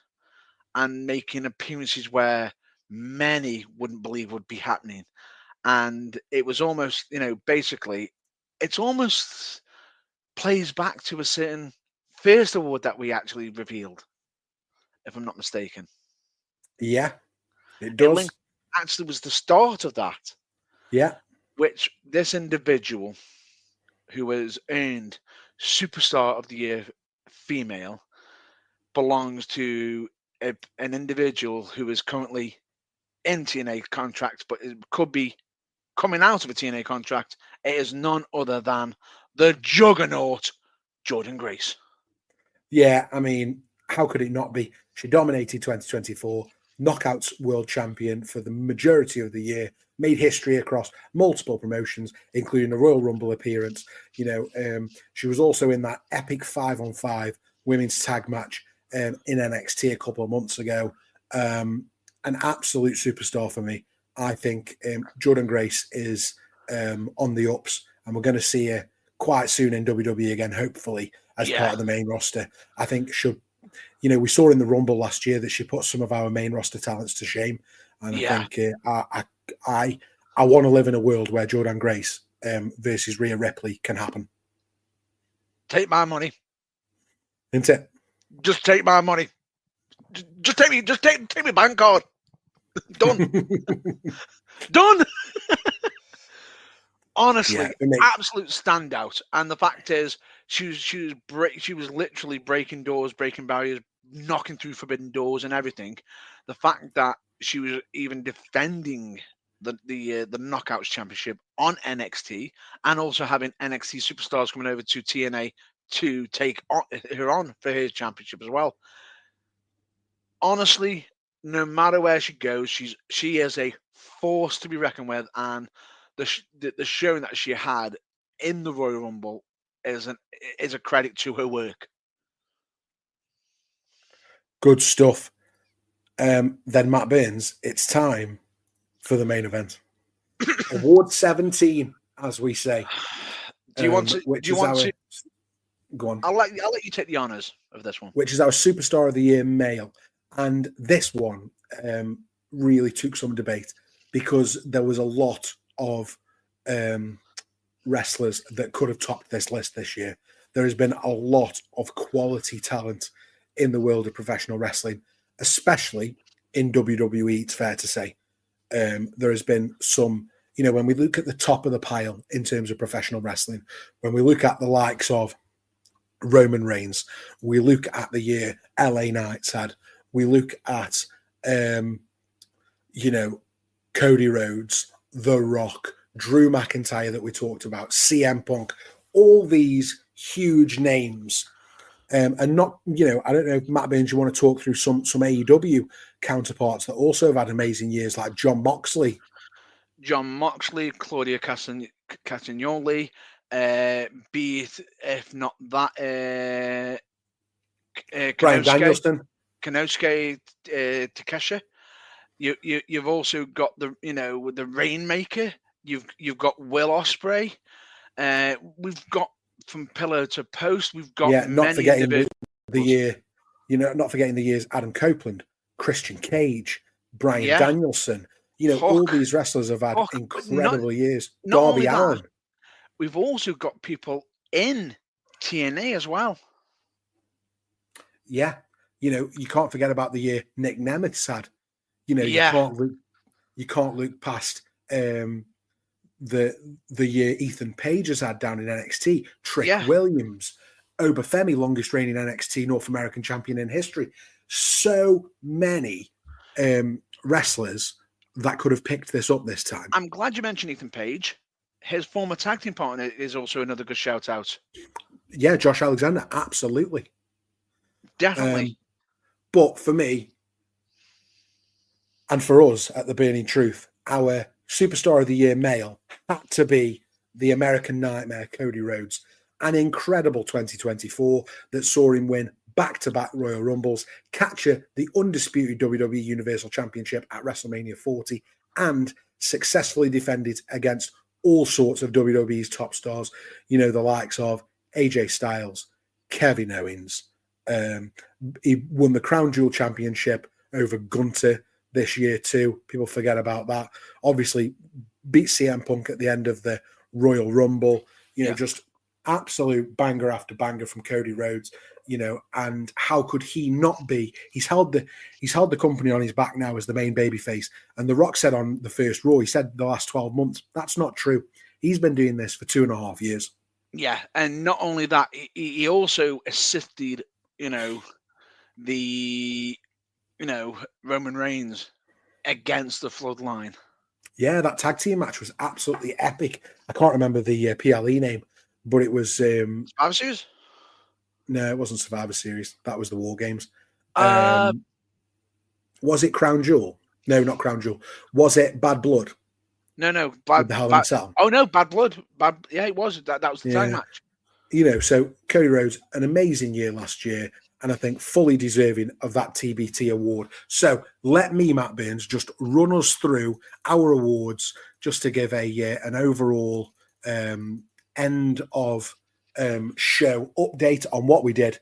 and making appearances where many wouldn't believe would be happening. And it was almost, basically, it's almost plays back to a certain first award that we actually revealed, if I'm not mistaken. Yeah, it It does. actually was the start of that. Yeah. Which this individual who has earned Superstar of the Year female belongs to an individual who is currently in TNA contract, but it could be coming out of a TNA contract. It is none other than the juggernaut, Jordan Grace. Yeah, I mean, how could it not be? She dominated 2024, Knockouts world champion for the majority of the year, made history across multiple promotions, including a Royal Rumble appearance. She was also in that epic 5-on-5 women's tag match in NXT a couple of months ago. An absolute superstar for me. I think Jordan Grace is on the ups, and we're going to see her quite soon in WWE again, hopefully, as part of the main roster. I think we saw in the Rumble last year that she put some of our main roster talents to shame. And I think I want to live in a world where Jordan Grace versus Rhea Ripley can happen. Take my money. Isn't it? Just take my money. Just take me bank card. Done. Done. Honestly, absolute standout. And the fact is, she was literally breaking doors, breaking barriers, knocking through forbidden doors, and everything. The fact that she was even defending the Knockouts Championship on NXT, and also having NXT superstars coming over to TNA to take her on for her championship as well. Honestly, no matter where she goes, she is a force to be reckoned with, and the showing that she had in the Royal Rumble is a credit to her work. Good stuff. Then Matt Burns, it's time for the main event. Award 17, as we say. Do you want to? Go on. I'll let you take the honors of this one. Which is our Superstar of the Year male. And this one really took some debate because there was a lot of wrestlers that could have topped this list this year. There has been a lot of quality talent in the world of professional wrestling, especially in WWE, it's fair to say. There has been some, when we look at the top of the pile in terms of professional wrestling, when we look at the likes of Roman Reigns, we look at the year LA Knights had, we look at, Cody Rhodes, The Rock, Drew McIntyre that we talked about, CM Punk, all these huge names. And not, I don't know, Matt Burns, you want to talk through some AEW counterparts that also have had amazing years, like Jon Moxley, Claudia Castagnoli, be it, if not that, Bryan Danielson, Konosuke Takeshita. You've also got the Rainmaker. You've got Will Ospreay. We've got from pillar to post. We've got not forgetting the year. Not forgetting the years Adam Copeland, Christian Cage, Bryan Danielson. Hook, all these wrestlers have had incredible years. Darby Allin. We've also got people in TNA as well. Yeah, you can't forget about the year Nick Nemeth had. You can't look past the year Ethan Page has had down in NXT. Trick Williams, Obafemi, longest reigning NXT North American champion in history. So many wrestlers that could have picked this up this time. I'm glad you mentioned Ethan Page. his former tag team partner is also another good shout out. Yeah, Josh Alexander, absolutely. Definitely. But for me, and for us at the Burning Truth, our Superstar of the Year male had to be the American Nightmare, Cody Rhodes. An incredible 2024 that saw him win back-to-back Royal Rumbles, capture the undisputed WWE Universal Championship at WrestleMania 40, and successfully defended against all sorts of WWE's top stars, you know, the likes of AJ Styles, Kevin Owens. He won the Crown Jewel Championship over Gunter this year too. People forget about that. Obviously, beat CM Punk at the end of the Royal Rumble. You know, just absolute banger after banger from Cody Rhodes. You know, and how could he not be? He's held the company on his back now as the main babyface. And The Rock said on the first Raw, he said the last 12 months. That's not true. He's been doing this for 2.5 years. Yeah, and not only that, he also assisted, you know, Roman Reigns against the Floodline. Yeah, that tag team match was absolutely epic. I can't remember the PLE name, but it was Survivor Series? No, it wasn't Survivor Series. That was the War Games. Uh, Was it Crown Jewel? No, not Crown Jewel. Was it Bad Blood? No, With the Hell in a Cell? Oh no, Bad Blood. Yeah, it was. That was the tag match. You know, so Cody Rhodes, an amazing year last year, and I think fully deserving of that TBT award. So let me, Matt Burns, just run us through our awards just to give an overall end of show update on what we did.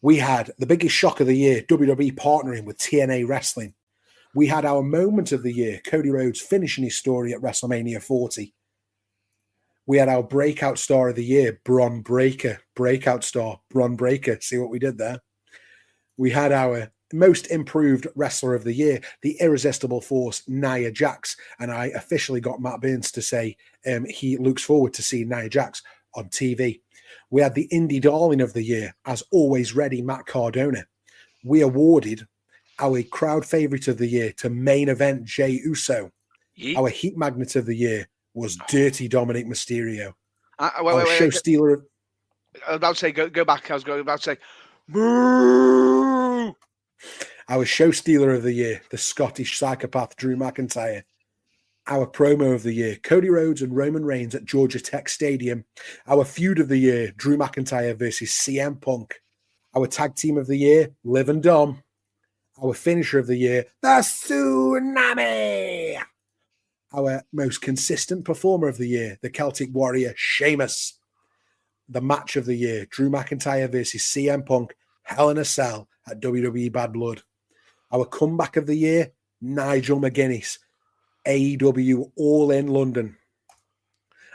We had the biggest shock of the year, WWE partnering with TNA Wrestling. We had our moment of the year, Cody Rhodes finishing his story at WrestleMania 40. We had our breakout star of the year, Bron Breakker. Breakout star, Bron Breakker. See what we did there? We had our most improved wrestler of the year, the irresistible force, Nia Jax. And I officially got Matt Burns to say he looks forward to seeing Nia Jax on TV. We had the indie darling of the year, as always ready, Matt Cardona. We awarded our crowd favorite of the year to main event Jey Uso. Yeet. Our heat magnet of the year was Dirty Dominic Mysterio. Show stealer. I was about to say, go back. I was about to say, boo! Our show stealer of the year, the Scottish psychopath Drew McIntyre. Our promo of the year, Cody Rhodes and Roman Reigns at Georgia Tech Stadium. Our feud of the year, Drew McIntyre versus CM Punk. Our tag team of the year, Liv and Dom. Our finisher of the year, the Tsunami. Our most consistent performer of the year, the Celtic Warrior, Sheamus. The match of the year, Drew McIntyre versus CM Punk, Hell in a Cell at WWE Bad Blood. Our comeback of the year, Nigel McGuinness, AEW All In London.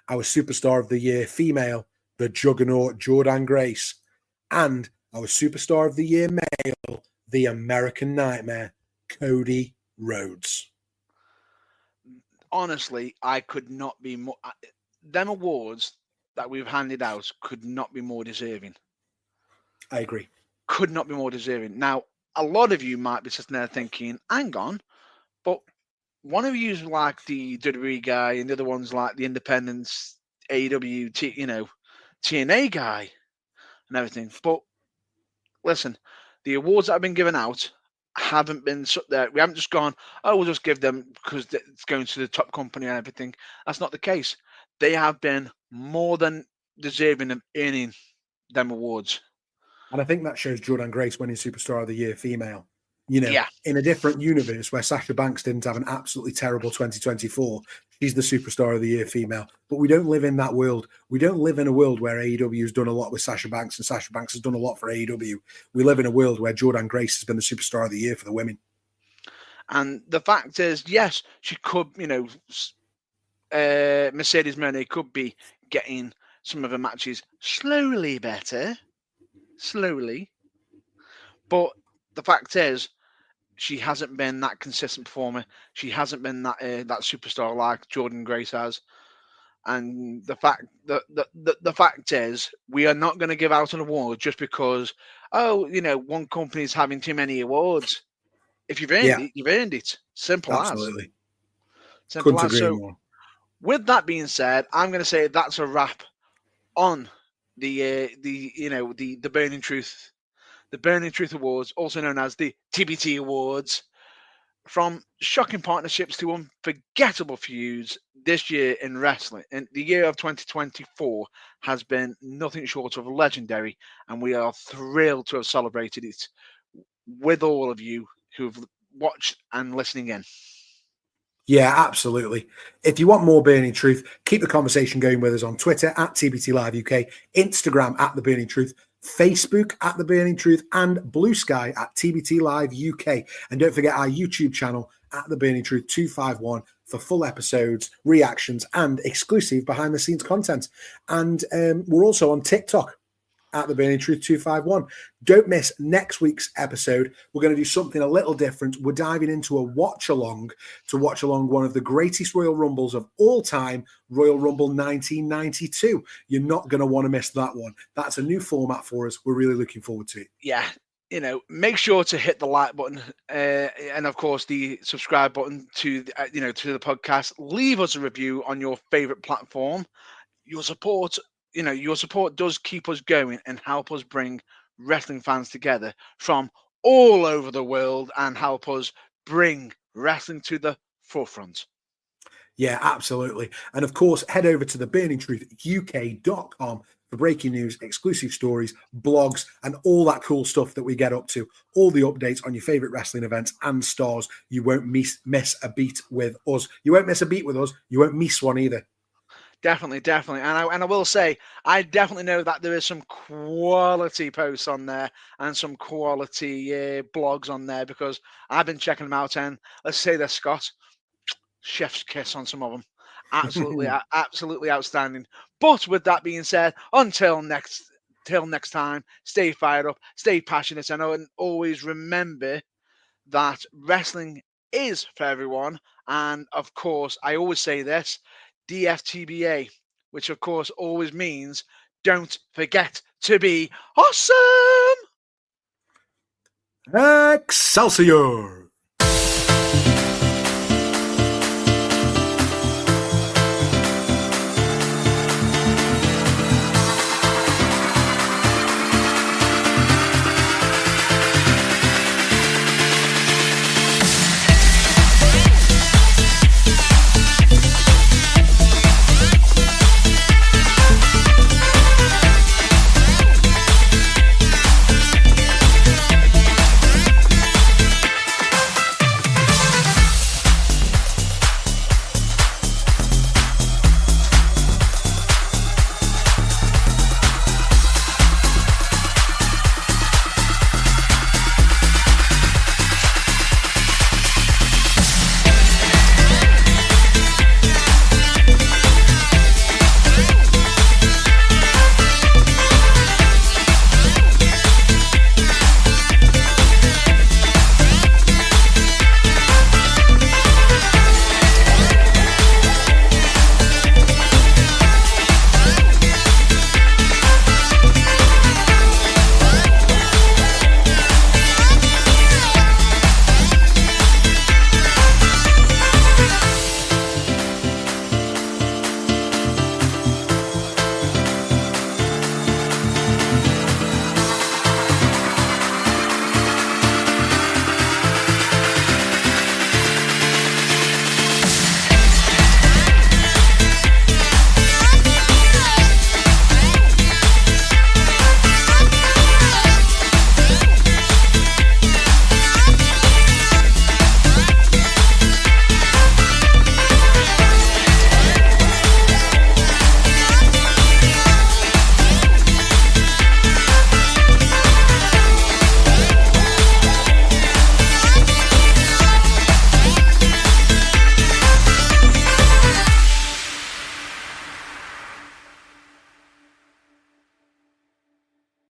Our superstar of the year, female, the Juggernaut Jordan Grace. And our superstar of the year, male, the American Nightmare, Cody Rhodes. Honestly, I could not be more. Them awards that we've handed out could not be more deserving. I agree. Could not be more deserving. Now, a lot of you might be sitting there thinking, hang on, but one of you is like the WWE guy, and the other one's like the independence AEW, TNA guy and everything. But listen, the awards that have been given out haven't been there. We haven't just gone, oh, we'll just give them because it's going to the top company and everything. That's not the case. They have been more than deserving of earning them awards. And I think that shows Jordan Grace winning Superstar of the Year female. You know, in a different universe where Sasha Banks didn't have an absolutely terrible 2024, she's the Superstar of the Year female. But we don't live in that world. We don't live in a world where AEW has done a lot with Sasha Banks and Sasha Banks has done a lot for AEW. We live in a world where Jordan Grace has been the Superstar of the Year for the women. And the fact is, yes, she could, Mercedes Moné could be getting some of her matches slowly better. Slowly. But the fact is, she hasn't been that consistent performer. She hasn't been that superstar like Jordan Grace has. And the fact is, we are not going to give out an award just because, one company is having too many awards. If you've earned it, you've earned it. Simple Absolutely. as. Simple Couldn't as. agree So more. with that being said, I'm going to say that's a wrap on the Burning Truth, the Burning Truth Awards, also known as the TBT Awards. From shocking partnerships to unforgettable feuds, this year in wrestling, and the year of 2024 has been nothing short of legendary, and we are thrilled to have celebrated it with all of you who've watched and listening in. Yeah, absolutely. If you want more Burning Truth, keep the conversation going with us on Twitter at TBT Live UK, Instagram at The Burning Truth, Facebook at The Burning Truth, and Blue Sky at TBT Live UK. And don't forget our YouTube channel at The Burning Truth 251 for full episodes, reactions, and exclusive behind the scenes content. And we're also on TikTok at The Burning Truth 251. Don't miss next week's episode. We're going to do something a little different. We're diving into a watch along to watch along one of the greatest Royal Rumbles of all time, Royal Rumble 1992. You're not going to want to miss that one. That's a new format for us. We're really looking forward to it. Yeah, make sure to hit the like button and of course the subscribe button to to the podcast. Leave us a review on your favorite platform. Your support does keep us going and help us bring wrestling fans together from all over the world and help us bring wrestling to the forefront. Yeah, absolutely. And of course, head over to theburningtruthuk.com for breaking news, exclusive stories, blogs, and all that cool stuff that we get up to. All the updates on your favorite wrestling events and stars. You won't miss a beat with us. You won't miss a beat with us. You won't miss one either. Definitely. And I will say, I definitely know that there is some quality posts on there and some quality blogs on there because I've been checking them out. And let's say they're Scott, chef's kiss on some of them. Absolutely outstanding. But with that being said, until next time, stay fired up, stay passionate, and always remember that wrestling is for everyone. And of course, I always say this, DFTBA, which of course always means don't forget to be awesome. Excelsior!